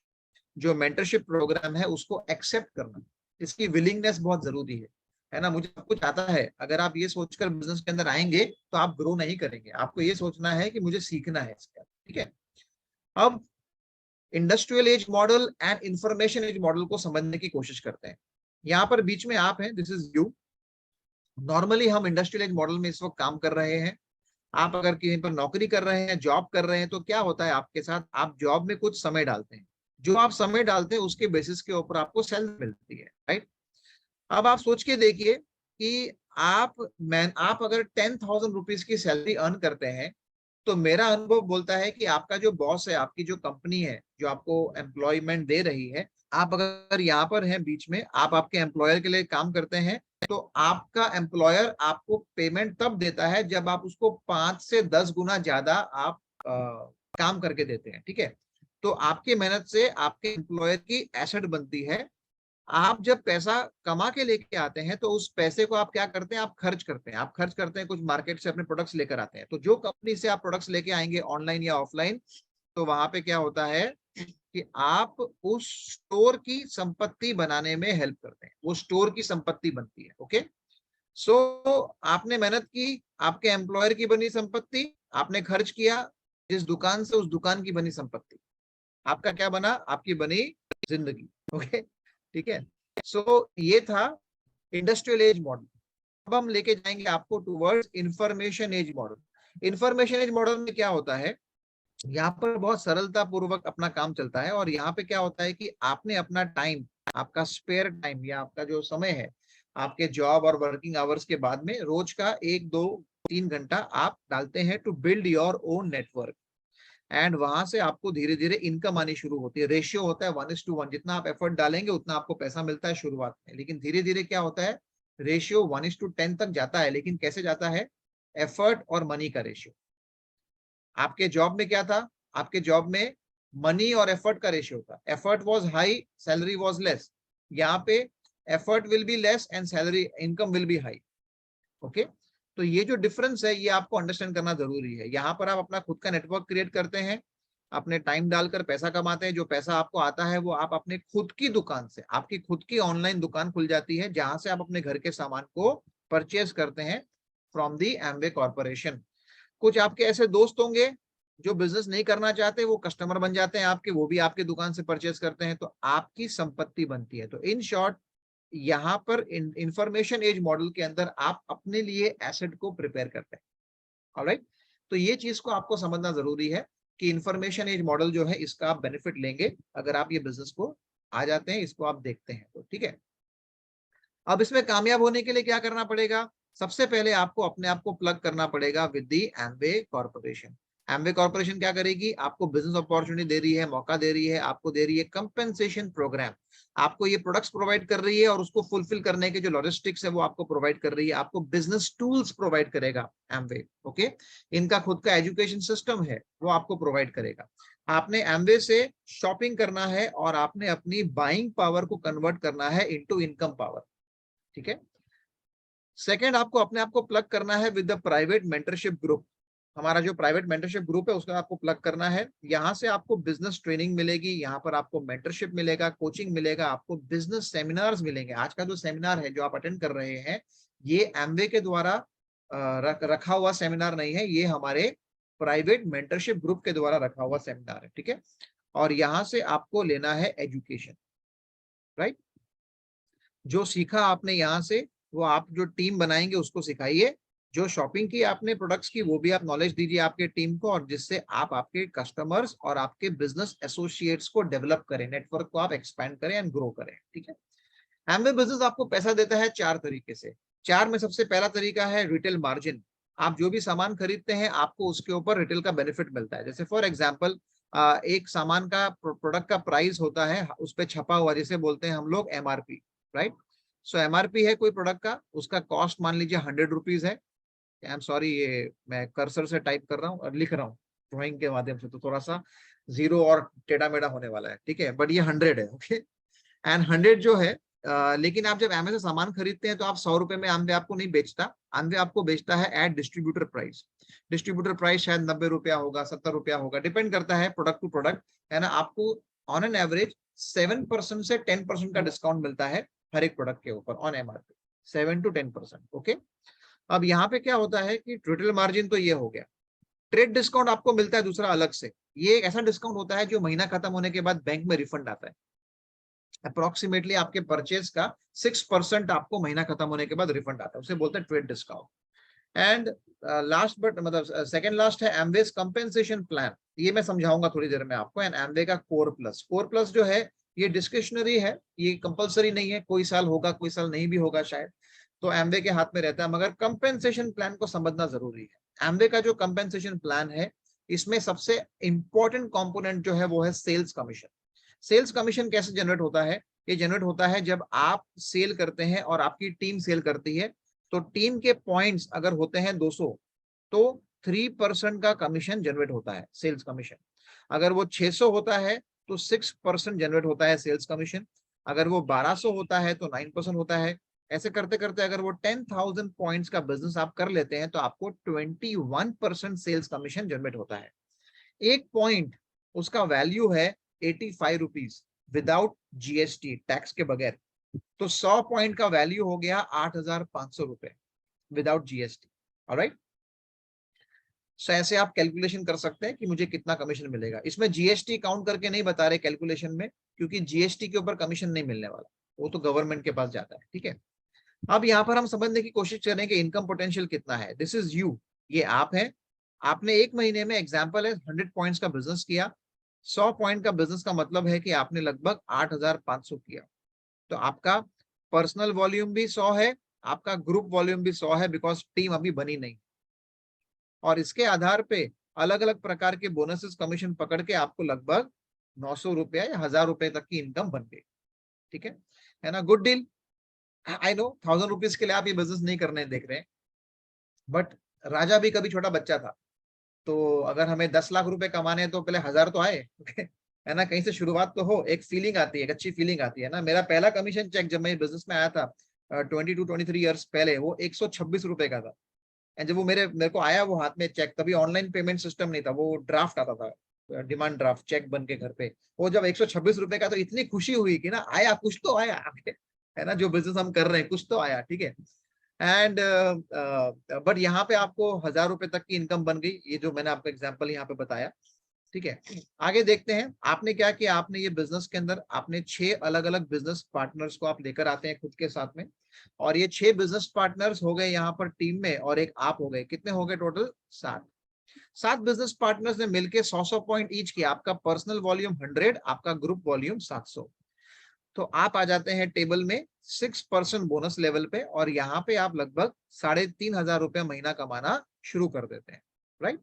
जो मेंटरशिप प्रोग्राम है उसको एक्सेप्ट करना, इसकी विलिंगनेस बहुत जरूरी है ना। मुझे सब कुछ आता है, अगर आप ये सोचकर बिजनेस के अंदर आएंगे तो आप ग्रो नहीं करेंगे। आपको ये सोचना है कि मुझे सीखना है इसका, ठीक है। अब industrial age model and information age model को समझने की कोशिश करते हैं। यहाँ पर बीच में आप हैं, दिस इज यू। नॉर्मली हम इंडस्ट्रियल एज मॉडल में इस वक्त काम कर रहे हैं। आप अगर कहीं पर नौकरी कर रहे हैं, जॉब कर रहे हैं, तो क्या होता है आपके साथ, आप जॉब में कुछ समय डालते हैं। जो आप समय डालते हैं उसके बेसिस के ऊपर आपको सैलरी मिलती है, राइट। अब आप सोच के देखिए कि आप अगर 10,000 रुपीज की सैलरी अर्न करते हैं, तो मेरा अनुभव बोलता है कि आपका जो बॉस है, आपकी जो कंपनी है जो आपको एम्प्लॉयमेंट दे रही है, आप अगर यहाँ पर हैं बीच में, आप आपके एम्प्लॉयर के लिए काम करते हैं, तो आपका एम्प्लॉयर आपको पेमेंट तब देता है जब आप उसको 5 से 10 गुना ज्यादा आप काम करके देते हैं, ठीक है। तो आपकी मेहनत से आपके एम्प्लॉयर की एसेट बनती है। आप जब पैसा कमा के लेके आते हैं तो उस पैसे को आप क्या करते हैं, आप खर्च करते हैं। आप खर्च करते हैं, कुछ मार्केट से अपने प्रोडक्ट्स लेकर आते हैं। तो जो कंपनी से आप प्रोडक्ट्स लेके आएंगे ऑनलाइन या ऑफलाइन, तो वहां पे क्या होता है कि आप उस स्टोर की संपत्ति बनाने में हेल्प करते हैं, वो स्टोर की संपत्ति बनती है। ओके, सो आपने मेहनत की, आपके एम्प्लॉयर की बनी संपत्ति, आपने खर्च किया जिस दुकान से, उस दुकान की बनी संपत्ति। आपका क्या बना, आपकी बनी जिंदगी। ओके, ठीक है। सो ये था इंडस्ट्रियल एज मॉडल। अब हम लेके जाएंगे आपको towards information age model. Information age model में क्या होता है, यहाँ पर बहुत सरलता पूर्वक अपना काम चलता है। और यहाँ पे क्या होता है कि आपने अपना टाइम, आपका स्पेयर टाइम या आपका जो समय है, आपके जॉब और वर्किंग आवर्स के बाद में रोज का 1, 2, 3 घंटा आप डालते हैं to build your own network. And वहां से आपको धीरे धीरे इनकम आनी शुरू होती है। रेशियो होता है 1:1। जितना आप एफर्ट डालेंगे उतना आपको पैसा मिलता है शुरुआत में, लेकिन धीरे धीरे क्या होता है, रेशियो 1:10 तक जाता है। लेकिन कैसे जाता है, एफर्ट और मनी का रेशियो। आपके जॉब में क्या था, आपके जॉब में मनी और एफर्ट का रेशियो था। Effort was high, salary was less. यहाँ पे effort will be less and salary income will be high. Okay, तो ये जो डिफरेंस है ये आपको अंडरस्टैंड करना जरूरी है। यहाँ पर आप अपना खुद का नेटवर्क क्रिएट करते हैं, अपने टाइम डालकर पैसा कमाते हैं। जो पैसा आपको आता है वो आप अपने खुद की दुकान से, आपकी खुद की ऑनलाइन दुकान खुल जाती है जहां से आप अपने घर के सामान को परचेज करते हैं फ्रॉम दी एमवे कॉर्पोरेशन। कुछ आपके ऐसे दोस्त होंगे जो बिजनेस नहीं करना चाहते, वो कस्टमर बन जाते हैं आपके, वो भी आपकी दुकान से परचेज करते हैं, तो आपकी संपत्ति बनती है। तो इन शॉर्ट, यहाँ पर इंफॉर्मेशन एज मॉडल के अंदर आप अपने लिए एसेट को प्रिपेयर करते हैं। ऑलराइट, तो ये चीज को आपको समझना जरूरी है कि इंफॉर्मेशन एज मॉडल जो है इसका आप बेनिफिट लेंगे अगर आप ये बिजनेस को आ जाते हैं, इसको आप देखते हैं तो, ठीक है। अब इसमें कामयाब होने के लिए क्या करना पड़ेगा, सबसे पहले आपको अपने आप को प्लग करना पड़ेगा with the Amway corporation. Amway corporation क्या करेगी, आपको बिजनेस अपॉर्चुनिटी दे रही है, मौका दे रही है, आपको दे रही है कंपेंसेशन प्रोग्राम। आपको ये प्रोडक्ट्स प्रोवाइड कर रही है और उसको फुलफिल करने के जो लॉजिस्टिक्स है वो आपको प्रोवाइड कर रही है। आपको बिजनेस टूल्स प्रोवाइड करेगा एमवे। ओके, इनका खुद का एजुकेशन सिस्टम है वो आपको प्रोवाइड करेगा। आपने एमवे से शॉपिंग करना है और आपने अपनी बाइंग पावर को कन्वर्ट करना है इनटू इनकम पावर, ठीक है। सेकेंड, आपको अपने आप को प्लग करना है with the private mentorship group. हमारा जो प्राइवेट मेंटरशिप ग्रुप है उसका आपको प्लग करना है। यहाँ से आपको बिजनेस ट्रेनिंग मिलेगी, यहाँ पर आपको मेंटरशिप मिलेगा, कोचिंग मिलेगा, आपको बिजनेस सेमिनार्स मिलेंगे। आज का जो सेमिनार है जो आप अटेंड कर रहे हैं, ये एमवे के द्वारा रखा हुआ सेमिनार नहीं है, ये हमारे प्राइवेट मेंटरशिप ग्रुप के द्वारा रखा हुआ सेमिनार है, ठीक है। और यहाँ से आपको लेना है एजुकेशन, राइट। जो सीखा आपने यहाँ से वो आप जो टीम बनाएंगे उसको सिखाइए। जो शॉपिंग की आपने प्रोडक्ट्स की वो भी आप नॉलेज दीजिए आपके टीम को, और जिससे आप आपके कस्टमर्स और आपके बिजनेस एसोसिएट्स को डेवलप करें, नेटवर्क को आप एक्सपैंड करें एंड ग्रो करें, ठीक है। एमवे बिजनेस आपको पैसा देता है 4 तरीके से। 4 में सबसे पहला तरीका है रिटेल मार्जिन। आप जो भी सामान खरीदते हैं आपको उसके ऊपर रिटेल का बेनिफिट मिलता है। जैसे फॉर एग्जाम्पल, एक सामान का प्रोडक्ट का प्राइस होता है उस पर छपा हुआ, जिसे बोलते हैं हम लोग एमआरपी, राइट। सो एमआरपी है कोई प्रोडक्ट का, उसका कॉस्ट मान लीजिए 100 रुपीज है। आई एम सॉरी, ये मैं कर्सर से टाइप कर रहा हूँ और लिख रहा हूँ ड्रॉइंग के माध्यम से, तो थोड़ा सा जीरो और टेढ़ा मेढ़ा होने वाला है, ठीक है, बट ये 100 है। ओके, एंड 100 जो है लेकिन आप जब एमवे से सामान खरीदते हैं तो आप 100 रुपए में एमवे आपको नहीं बेचता, एमवे आपको बेचता है at distributor price. Distributor price शायद 90 रुपया होगा, 70 रुपया होगा, डिपेंड करता है प्रोडक्ट टू प्रोडक्ट, है ना। आपको ऑन एन एवरेज 7% से 10% का डिस्काउंट मिलता है हर एक प्रोडक्ट के ऊपर ऑन एमआरपी, 7 to 10%। ओके, अब यहाँ पे क्या होता है कि टोटल मार्जिन तो ये हो गया। ट्रेड डिस्काउंट आपको मिलता है दूसरा अलग से। ये एक ऐसा डिस्काउंट होता है जो महीना खत्म होने के बाद बैंक में रिफंड आता है। अप्रोक्सीमेटली आपके परचेज का 6% आपको महीना खत्म होने के बाद रिफंड आता है, उसे बोलते हैं trade discount. And last but मतलब सेकंड लास्ट है एमवेज कंपेंसेशन प्लान। ये मैं समझाऊंगा थोड़ी देर में आपको। एंड एमवे का कोर प्लस, कोर प्लस जो है ये डिस्क्रिशनरी है, ये कंपलसरी नहीं है, कोई साल होगा कोई साल नहीं भी होगा शायद, तो एमवे के हाथ में रहता है। मगर कंपेंसेशन प्लान को समझना जरूरी है। एमवे का जो कंपेंसेशन प्लान है इसमें सबसे इंपॉर्टेंट कंपोनेंट जो है वो है सेल्स कमीशन। सेल्स कमीशन कैसे जनरेट होता है? ये जनरेट होता है जब आप सेल करते हैं और आपकी टीम सेल करती है, तो टीम के पॉइंट्स अगर होते हैं 200 तो 3% का कमीशन जनरेट होता है सेल्स कमीशन। अगर वो 600 होता है तो 6% जनरेट होता है सेल्स कमीशन। अगर वो 1200 होता है तो 9% होता है। ऐसे करते करते अगर वो 10,000 पॉइंट्स का बिजनेस आप कर लेते हैं तो आपको 21% सेल्स कमीशन जनरेट होता है। एक पॉइंट उसका वैल्यू है 85 रुपीज विदाउट जीएसटी, टैक्स के बगैर। तो 100 पॉइंट का वैल्यू हो गया 8,500 रुपए विदाउट जीएसटी। ऑलराइट, सो ऐसे आप कैलकुलेशन कर सकते हैं कि मुझे कितना कमीशन मिलेगा। इसमें जीएसटी काउंट करके नहीं बता रहे कैलकुलेशन में, क्योंकि जीएसटी के ऊपर कमीशन नहीं मिलने वाला, वो तो गवर्नमेंट के पास जाता है। ठीक है, अब यहाँ पर हम समझने की कोशिश करें कि इनकम पोटेंशियल कितना है। दिस इज यू, ये आप है। आपने एक महीने में एग्जाम्पल है 100 पॉइंट्स का बिजनेस किया। 100 पॉइंट का बिजनेस का मतलब है कि आपने लगभग 8,500 किया। तो आपका पर्सनल वॉल्यूम भी 100 है, आपका ग्रुप वॉल्यूम भी 100 है, बिकॉज टीम अभी बनी नहीं। और इसके आधार पे अलग अलग प्रकार के बोनसेस कमीशन पकड़ के आपको लगभग 900 रुपया या 1,000 रुपए तक की इनकम बन गई। ठीक है ना, good deal. I know 1,000 rupees के लिए आप ये बिजनेस नहीं करने देख रहे हैं, बट राजा भी कभी छोटा बच्चा था। तो अगर हमें 10 लाख रुपए कमाने हैं तो पहले 1,000 तो आए है ना, कहीं से शुरुआत तो हो, एक फीलिंग आती है, एक अच्छी फीलिंग आती है ना। मेरा पहला कमीशन चेक जब मैं बिजनेस में आया था 22-23 ईयर्स पहले, वो 126 रुपए का था। एंड जब वो मेरे को आया वो हाथ में चेक, तभी ऑनलाइन पेमेंट सिस्टम नहीं था, वो ड्राफ्ट आता था, डिमांड ड्राफ्ट चेक बन के घर पे। वो जब 126 रुपए का, तो इतनी खुशी हुई कि ना आया, कुछ तो आया है ना, जो बिजनेस हम कर रहे हैं कुछ तो आया। ठीक है, एंड बट यहाँ पे आपको 1,000 रुपए तक की इनकम बन गई, ये जो मैंने आपको एग्जांपल यहाँ पे बताया। ठीक है, आगे देखते हैं आपने क्या किया। आपने ये बिजनेस के अंदर आपने 6 अलग अलग बिजनेस पार्टनर्स को आप लेकर आते हैं खुद के साथ में, और ये 6 बिजनेस पार्टनर्स हो गए यहाँ पर टीम में, और एक आप हो गए। कितने हो गए टोटल? 7 बिजनेस पार्टनर्स ने मिलकर 100 पॉइंट ईच किया। आपका पर्सनल वॉल्यूम 100, आपका ग्रुप वॉल्यूम 700। तो आप आ जाते हैं टेबल में 6% बोनस लेवल पे, और यहाँ पे आप लगभग 3,500 रुपया महीना कमाना शुरू कर देते हैं। राइट,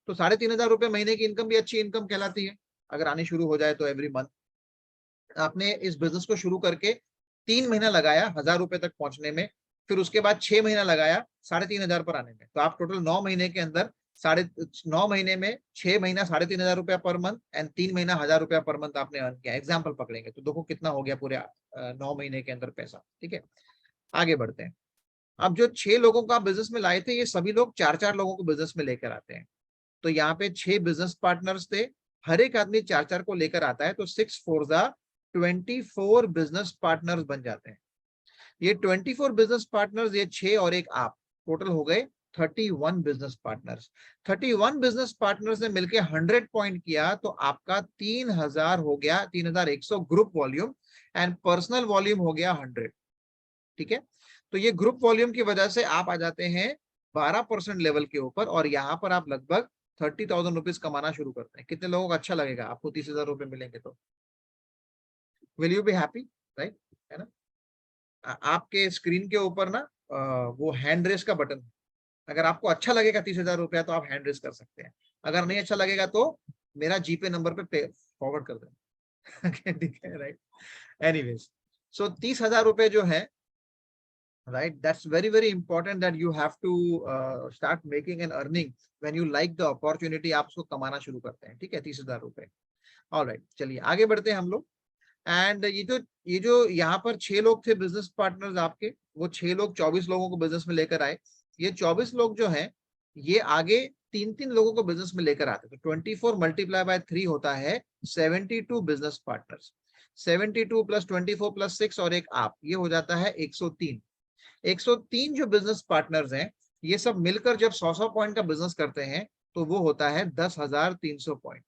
तो 3,500 रुपए महीने की इनकम भी अच्छी इनकम कहलाती है अगर आनी शुरू हो जाए तो। एवरी मंथ आपने इस बिजनेस को शुरू करके 3 महीना लगाया 1,000 रुपए तक पहुंचने में, फिर उसके बाद 6 महीना लगाया 3,500 पर आने में। तो आप टोटल 9 महीने के अंदर 9 महीने में 6 महीना 3,500 रुपया पर मंथ एंड 3 महीना 1,000 रुपया पर मंथ आपने अर्न किया। एग्जाम्पल पकड़ेंगे तो देखो कितना हो गया पूरे 9 महीने के अंदर पैसा। ठीक है, आगे बढ़ते हैं। अब जो 6 लोगों का बिजनेस में लाए थे, ये सभी लोग 4-4 लोगों को बिजनेस में लेकर आते हैं। तो यहाँ पे 6 बिजनेस पार्टनर्स थे, हर एक आदमी 4-4 को लेकर आता है, तो 6 4 24 बिजनेस पार्टनर्स बन जाते हैं। ये 24 बिजनेस पार्टनर्स, ये 6 और एक आप, टोटल हो गए 31 बिजनेस पार्टनर्स। 31 बिजनेस पार्टनर्स ने मिलकर 100 पॉइंट किया, तो आपका 3,000 हो गया, 3,100 group volume, and personal volume हो गया 100। ठीक है, तो ये ग्रुप वॉल्यूम की वजह से आप आ जाते हैं 12% लेवल के ऊपर, और यहाँ पर आप लगभग 30,000 रुपीज कमाना शुरू करते हैं। कितने लोगों को अच्छा लगेगा? आपको 30,000 रुपए मिलेंगे तो will you be happy? Right, है ना। आपके स्क्रीन के ऊपर ना वो हैंड रेस का बटन है। अगर आपको अच्छा लगेगा 30,000 रुपया तो आप हैंड रेस कर सकते हैं, अगर नहीं अच्छा लगेगा तो मेरा जीपे नंबर पे फॉरवर्ड कर दें। ठीक है, राइट। एनीवेज, सो 30,000 रुपए जो है, right, that's very very important that you have to start making and earning when you like the opportunity। आप उसको कमाना शुरू करते हैं। ठीक है, 30,000 रुपए। ऑलराइट, चलिए आगे बढ़ते हैं हम लोग। एंड ये जो यहाँ पर 6 लोग थे बिजनेस पार्टनर्स आपके, वो 6 लोग 24 लोगों को बिजनेस में लेकर आए। ये 24 लोग जो हैं ये आगे 3-3 लोगों को बिजनेस में लेकर आते। तो 24 मल्टीप्लाई बाय 3 होता है 72 बिजनेस पार्टनर्स। 72 प्लस 24 प्लस 6 और एक आप, ये हो जाता है 103। 103 जो बिजनेस पार्टनर्स हैं ये सब मिलकर जब 100 पॉइंट का बिजनेस करते हैं तो वो होता है 10,300 पॉइंट।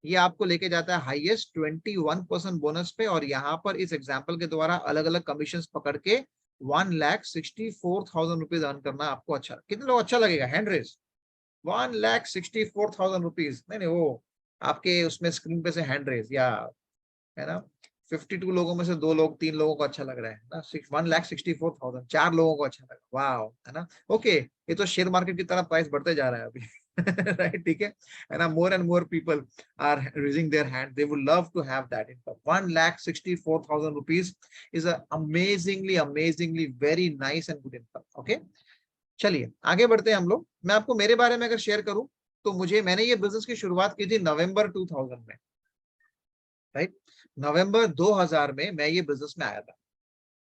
ये आपको लेके जाता है हाईएस्ट 21% बोनस पे। और यहाँ पर इस एग्जाम्पल के द्वारा अलग अलग कमीशन पकड़ के 1,64,000 रुपीज अर्न करना आपको अच्छा, कितने लोग अच्छा लगेगा? Hand raise. 1,64,000 रुपीज। नहीं वो आपके उसमें स्क्रीन पे से हैंड रेस, या है ना 52 लोगों में से 2 लोग 3 लोगों को अच्छा लग रहा है ना, 1,64,000 4 लोगों को अच्छा लगा, वाह, है ना। ओके, ये तो शेयर मार्केट की तरह प्राइस बढ़ते जा रहा है अभी। राइट, ठीक है ना। More and more people are raising their hand, they would love to have that income. 1,64,000 rupees is amazingly amazingly very nice and good income. Okay, चलिए आगे बढ़ते हैं हम लोग। मैं आपको मेरे बारे में अगर शेयर करूं तो मैंने ये बिजनेस की शुरुआत की थी नवंबर 2000 में, राइट। नवंबर 2000 में मैं ये बिजनेस में आया था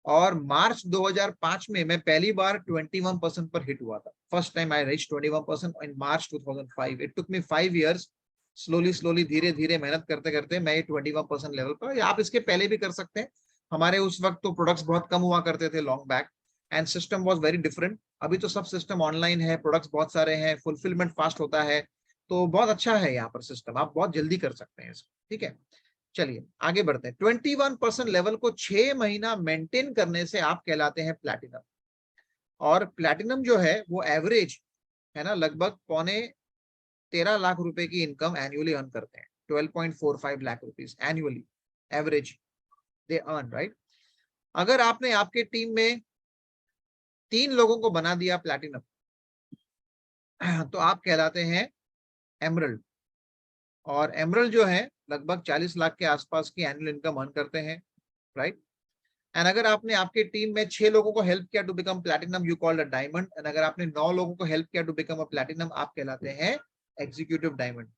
और मार्च 2005 में मैं पहली बार 21% पर हिट हुआ था। First time I reach 21% in March 2005। It took me 5 years, slowly धीरे धीरे मेहनत करते करते मैं ये 21% लेवल पर। आप इसके पहले भी कर सकते हैं। हमारे उस वक्त तो प्रोडक्ट्स बहुत कम हुआ करते थे long back, and system was very different. अभी तो सब सिस्टम ऑनलाइन है, प्रोडक्ट्स बहुत सारे हैं, फुलफिलमेंट फास्ट होता है, तो बहुत अच्छा है यहाँ पर सिस्टम, आप बहुत जल्दी कर सकते हैं इसको, ठीक है। चलिए आगे बढ़ते हैं। 21% लेवल को 6 महीना मेंटेन करने से आप कहलाते हैं प्लैटिनम। और प्लैटिनम जो है वो एवरेज है ना लगभग 13.5 लाख रुपए की इनकम एनुअली अर्न करते हैं। 12.45 lakh rupees annually average they earn, right. अगर आपने आपके टीम में 3 लोगों को बना दिया प्लैटिनम तो आप कहलाते हैं एमरल्ड। और एमरल्ड जो है लगभग 40 लाख के आसपास की एनुअल इनकम अर्न करते हैं, राइट। एंड अगर आपने आपके टीम में 6 लोगों को हेल्प किया to become platinum, you called a diamond. And अगर आपने 9 लोगों को हेल्प किया टू बिकम अ प्लैटिनम, आप कहलाते हैं एग्जीक्यूटिव डायमंड।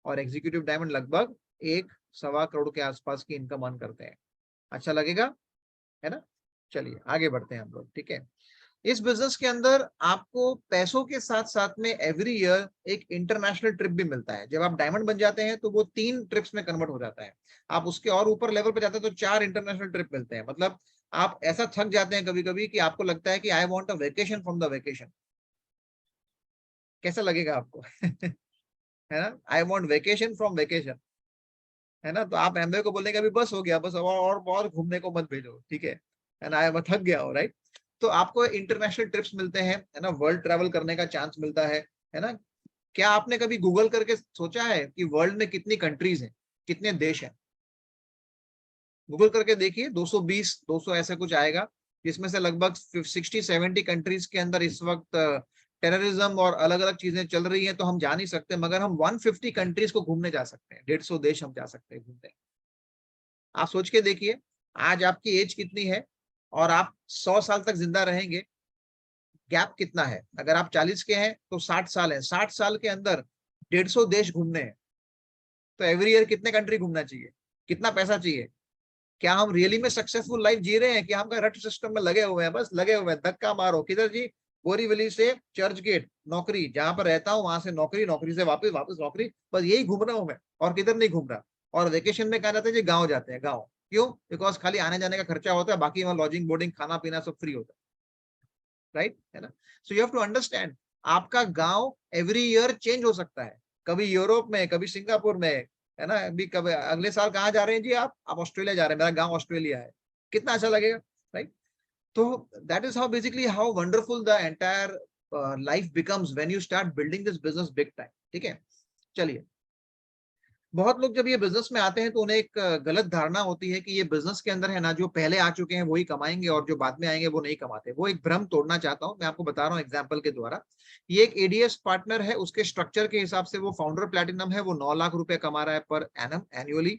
और एग्जीक्यूटिव डायमंड लगभग 1-1.25 करोड़ के आसपास की इनकम अर्न करते हैं। अच्छा लगेगा, है ना। चलिए आगे बढ़ते हैं हम लोग, ठीक है। इस बिजनेस के अंदर आपको पैसों के साथ साथ में एवरी ईयर एक इंटरनेशनल ट्रिप भी मिलता है। जब आप डायमंड बन जाते हैं तो वो 3 ट्रिप्स में कन्वर्ट हो जाता है। आप उसके और ऊपर लेवल पे जाते हैं तो 4 इंटरनेशनल ट्रिप मिलते हैं। मतलब आप ऐसा थक जाते हैं कभी कभी कि आपको लगता है कि I want a vacation from the vacation. कैसा लगेगा आपको? है ना, I want vacation from vacation, है ना। तो आप एमबीए को बोलने का भी बस हो गया, बस और घूमने को मत भेजो, ठीक है ना, मैं थक गया हूँ, राइट। तो आपको इंटरनेशनल ट्रिप्स मिलते हैं, है ना, वर्ल्ड ट्रैवल करने का चांस मिलता है ना। क्या आपने कभी गूगल करके सोचा है कि वर्ल्ड में कितनी कंट्रीज हैं, कितने देश हैं? गूगल करके देखिए, 220 200 ऐसा कुछ आएगा, जिसमें से लगभग 60-70 कंट्रीज के अंदर इस वक्त टेररिज्म और अलग अलग चीजें चल रही हैं, तो हम जा नहीं सकते। मगर हम 150 कंट्रीज को घूमने जा सकते हैं, 150 देश हम जा सकते हैं घूमने। आप सोच के देखिए, आज आपकी एज कितनी है और आप 100 साल तक जिंदा रहेंगे, गैप कितना है? अगर आप 40 के हैं तो 60 साल है, 60 साल के अंदर 150 देश घूमने हैं। तो एवरी ईयर कितने कंट्री घूमना चाहिए? कितना पैसा चाहिए? क्या हम रियली में सक्सेसफुल लाइफ जी रहे हैं कि हम रट सिस्टम में लगे हुए हैं, बस लगे हुए हैं, धक्का मारो किधर जी? बोरीवली से चर्च गेट नौकरी, जहां पर रहता हूँ वहां से नौकरी, नौकरी से वापस, वापस नौकरी, बस यही घूम रहा हूँ मैं, और किधर नहीं घूम रहा। और वेकेशन में कहा जाता है जी गाँव जाते हैं, गाँव क्यों? बिकॉज खाली आने जाने का खर्चा होता है, बाकी वहां लॉजिंग बोर्डिंग खाना पीना सब फ्री होता है, राइट, है ना। So you have to understand, आपका गांव एवरी ईयर चेंज हो सकता है, कभी यूरोप में, कभी सिंगापुर में, है ना। अभी कभी अगले साल कहाँ जा रहे हैं जी? आप ऑस्ट्रेलिया जा रहे हैं, मेरा गांव ऑस्ट्रेलिया है, कितना अच्छा लगेगा, राइट। तो that is how basically how wonderful the entire life becomes when you start building this business big time, ठीक है। चलिए, बहुत लोग जब ये बिजनेस में आते हैं तो उन्हें एक गलत धारणा होती है कि ये बिजनेस के अंदर है ना, जो पहले आ चुके हैं वही कमाएंगे और जो बाद में आएंगे वो नहीं कमाते। वो एक भ्रम तोड़ना चाहता हूं, मैं आपको बता रहा हूं एग्जांपल के द्वारा। ये एक एडीएस पार्टनर है, उसके स्ट्रक्चर के हिसाब से वो फाउंडर प्लैटिनम है, वो 9 लाख रुपए कमा रहा है पर एनम एनुअली।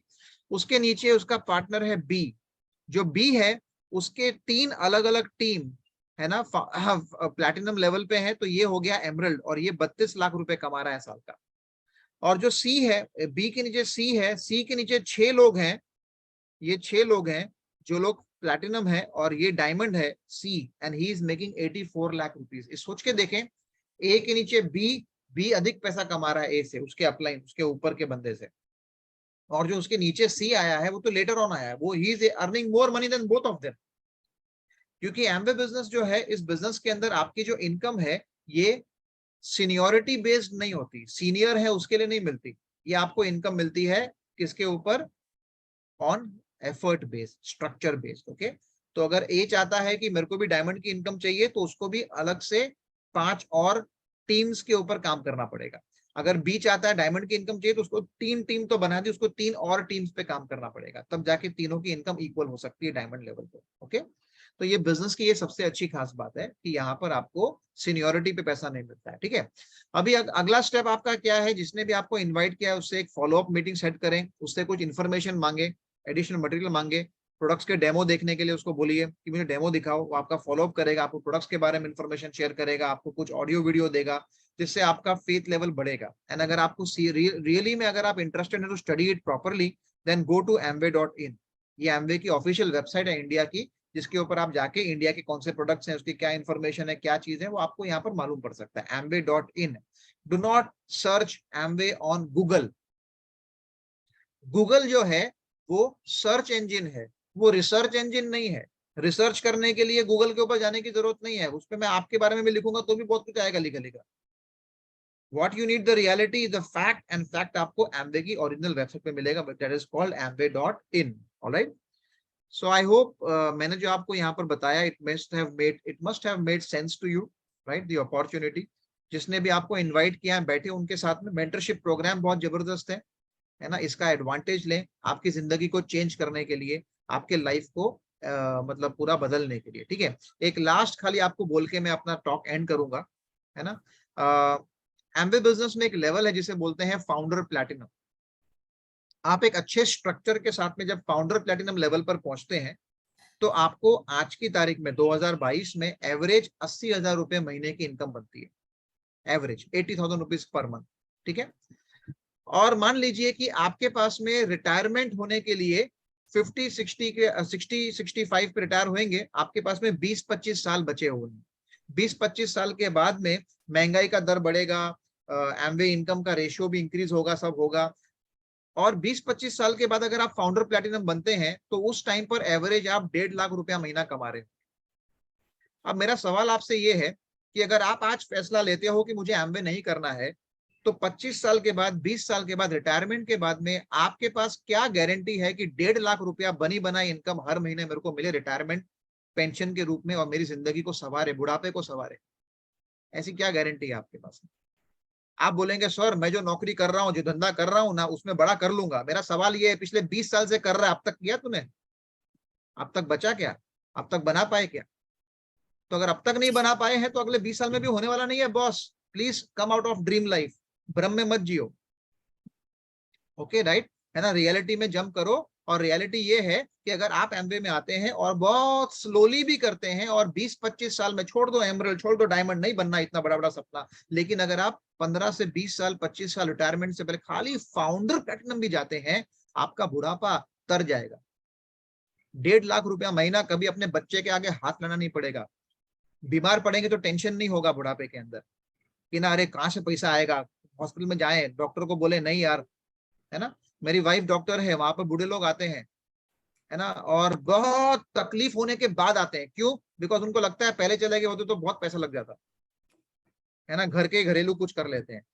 उसके नीचे उसका पार्टनर है बी। जो बी है उसके 3 अलग अलग टीम है ना, प्लैटिनम लेवल पे है, तो ये हो गया एमरल्ड, और ये 32 लाख रुपए कमा रहा है साल का। और जो सी है, बी के नीचे सी है, सी के नीचे 6 लोग हैं ये 6 लोग हैं जो लोग प्लैटिनम है और ये डायमंड है सी, and he is making 84 lakh rupees. इस सोच के देखें, ए के नीचे बी अधिक पैसा कमा रहा है ए से, उसके अपलाइन, उसके ऊपर के बंदे से, और जो उसके नीचे सी आया है वो तो लेटर ऑन आया है, वो ही is earning more money than both of them. क्योंकि एमवे बिजनेस जो है, इस बिजनेस के अंदर आपकी जो इनकम है ये सीनियोरिटी बेस्ड नहीं होती, सीनियर है उसके लिए नहीं मिलती, ये आपको इनकम मिलती है किसके ऊपर, on effort based, structure based. Okay, तो अगर ए चाहता है कि मेरे को भी डायमंड की इनकम चाहिए तो उसको भी अलग से 5 और टीम्स के ऊपर काम करना पड़ेगा। अगर बी चाहता है डायमंड की इनकम चाहिए तो उसको 3 टीम तो बना दी, उसको 3 और टीम्स पे काम करना पड़ेगा, तब जाके तीनों की इनकम इक्वल हो सकती है डायमंड लेवल पे। ओके, तो ये बिजनेस की ये सबसे अच्छी खास बात है कि यहाँ पर आपको सीनियोरिटी पे पैसा नहीं मिलता है। ठीक है, अभी अगला स्टेप आपका क्या है, जिसने भी आपको इन्वाइट किया है उससे एक फॉलोअप मीटिंग सेट करें, उससे कुछ इन्फॉर्मेशन मांगे, एडिशनल मटेरियल मांगे, प्रोडक्ट्स के डेमो देखने के लिए उसको बोलिए कि मुझे डेमो दिखाओ, वो आपका फॉलोअप करेगा, आपको प्रोडक्ट्स के बारे में इन्फॉर्मेशन शेयर करेगा, आपको कुछ ऑडियो वीडियो देगा, जिससे आपका फेथ लेवल बढ़ेगा। एंड अगर आपको रियली में अगर आप इंटरेस्टेड है to study it properly, then go to amway.in। ये एमवे की ऑफिशियल वेबसाइट है इंडिया की, जिसके ऊपर आप जाके इंडिया के कौन से प्रोडक्ट्स हैं, उसकी क्या इन्फॉर्मेशन है, क्या चीज है, वो आपको यहाँ पर मालूम पड़ सकता है। amway.in। Do not search Amway on Google. Google जो है वो सर्च इंजन है, वो रिसर्च इंजन नहीं है। रिसर्च करने के लिए गूगल के ऊपर जाने की जरूरत नहीं है, उस पर मैं आपके बारे में भी लिखूंगा तो भी बहुत कुछ आएगा लिखा लिखा। What you need the reality is the fact, and fact आपको एमवे की ओरिजिनल वेबसाइट पे मिलेगा, that is called amway.in। alright, so I hope मैंने जो आपको यहाँ पर बताया, it must have made sense to you, right? The opportunity, जिसने भी आपको इनवाइट किया है बैठे उनके साथ में, मेंटरशिप प्रोग्राम बहुत जबरदस्त है ना, इसका एडवांटेज लें आपकी जिंदगी को चेंज करने के लिए, आपके लाइफ को मतलब पूरा बदलने के लिए। ठीक है, एक लास्ट खाली आपको बोल के मैं अपना टॉक एंड करूंगा, है ना। एमवे बिजनेस में एक लेवल है जिसे बोलते हैं फाउंडर प्लैटिनम। आप एक अच्छे स्ट्रक्चर के साथ में जब फाउंडर प्लैटिनम लेवल पर पहुंचते हैं तो आपको आज की तारीख में 2022 में एवरेज 80,000 रुपए महीने की इनकम बनती है, एवरेज 80,000 रुपीज पर मंथ। ठीक है, और मान लीजिए कि आपके पास में रिटायरमेंट होने के लिए 65 पे रिटायर होंगे, आपके पास में 20-25 साल बचे हुए हैं। 20-25 साल के बाद में महंगाई का दर बढ़ेगा, एमवे इनकम का रेशियो भी इंक्रीज होगा, सब होगा, और 20-25 साल के बाद अगर आप फाउंडर प्लैटिनम बनते हैं तो उस टाइम पर एवरेज आप 1.5 लाख रुपया महीना कमा रहे हैं। अब मेरा सवाल आपसे ये है कि अगर आप आज फैसला लेते हो कि मुझे एमवे नहीं करना है, तो 25 साल के बाद, 20 साल के बाद, रिटायरमेंट के बाद में आपके पास क्या गारंटी है कि 1.5 लाख रुपया बनी बनाई इनकम हर महीने मेरे को मिले रिटायरमेंट पेंशन के रूप में, और मेरी जिंदगी को संवारे, बुढ़ापे को संवारे? ऐसी क्या गारंटी है आपके पास? आप बोलेंगे सर मैं जो नौकरी कर रहा हूँ, जो धंधा कर रहा हूँ ना, उसमें बड़ा कर लूंगा। मेरा सवाल ये है, पिछले 20 साल से कर रहा है, अब तक किया तूने? अब तक बचा क्या? अब तक बना पाए क्या? तो अगर अब तक नहीं बना पाए हैं तो अगले 20 साल में भी होने वाला नहीं है boss. Please come out of dream life, भ्रम में मत जियो। ओके राइट, है ना, रियलिटी में जंप करो। और रियलिटी ये है कि अगर आप एमवे में आते हैं और बहुत स्लोली भी करते हैं और 20-25 साल में, छोड़ दो एमरल्ड, छोड़ दो डायमंड, नहीं बनना इतना बड़ा बड़ा सपना, लेकिन अगर आप 15 से 20 साल, 25 साल रिटायरमेंट से पहले खाली फाउंडर प्लैटिनम भी जाते हैं, आपका बुढ़ापा तर जाएगा। 1.5 लाख रुपया महीना, कभी अपने बच्चे के आगे हाथ लाना नहीं पड़ेगा। बीमार पड़ेंगे तो टेंशन नहीं होगा बुढ़ापे के अंदर कि ना अरे कहाँ से पैसा आएगा, हॉस्पिटल में जाए, डॉक्टर को बोले नहीं यार, है ना। मेरी वाइफ डॉक्टर है, वहां पर बूढ़े लोग आते हैं, है ना, और बहुत तकलीफ होने के बाद आते हैं। क्यों? बिकॉज उनको लगता है पहले चले गए होते तो बहुत पैसा लग जाता, है ना, घर के घरेलू कुछ कर लेते हैं।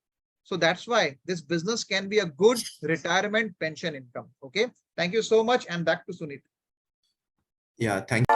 So that's why this business can be a good retirement pension income. Okay, thank you so much, and back to Sunit. Yeah, thank you.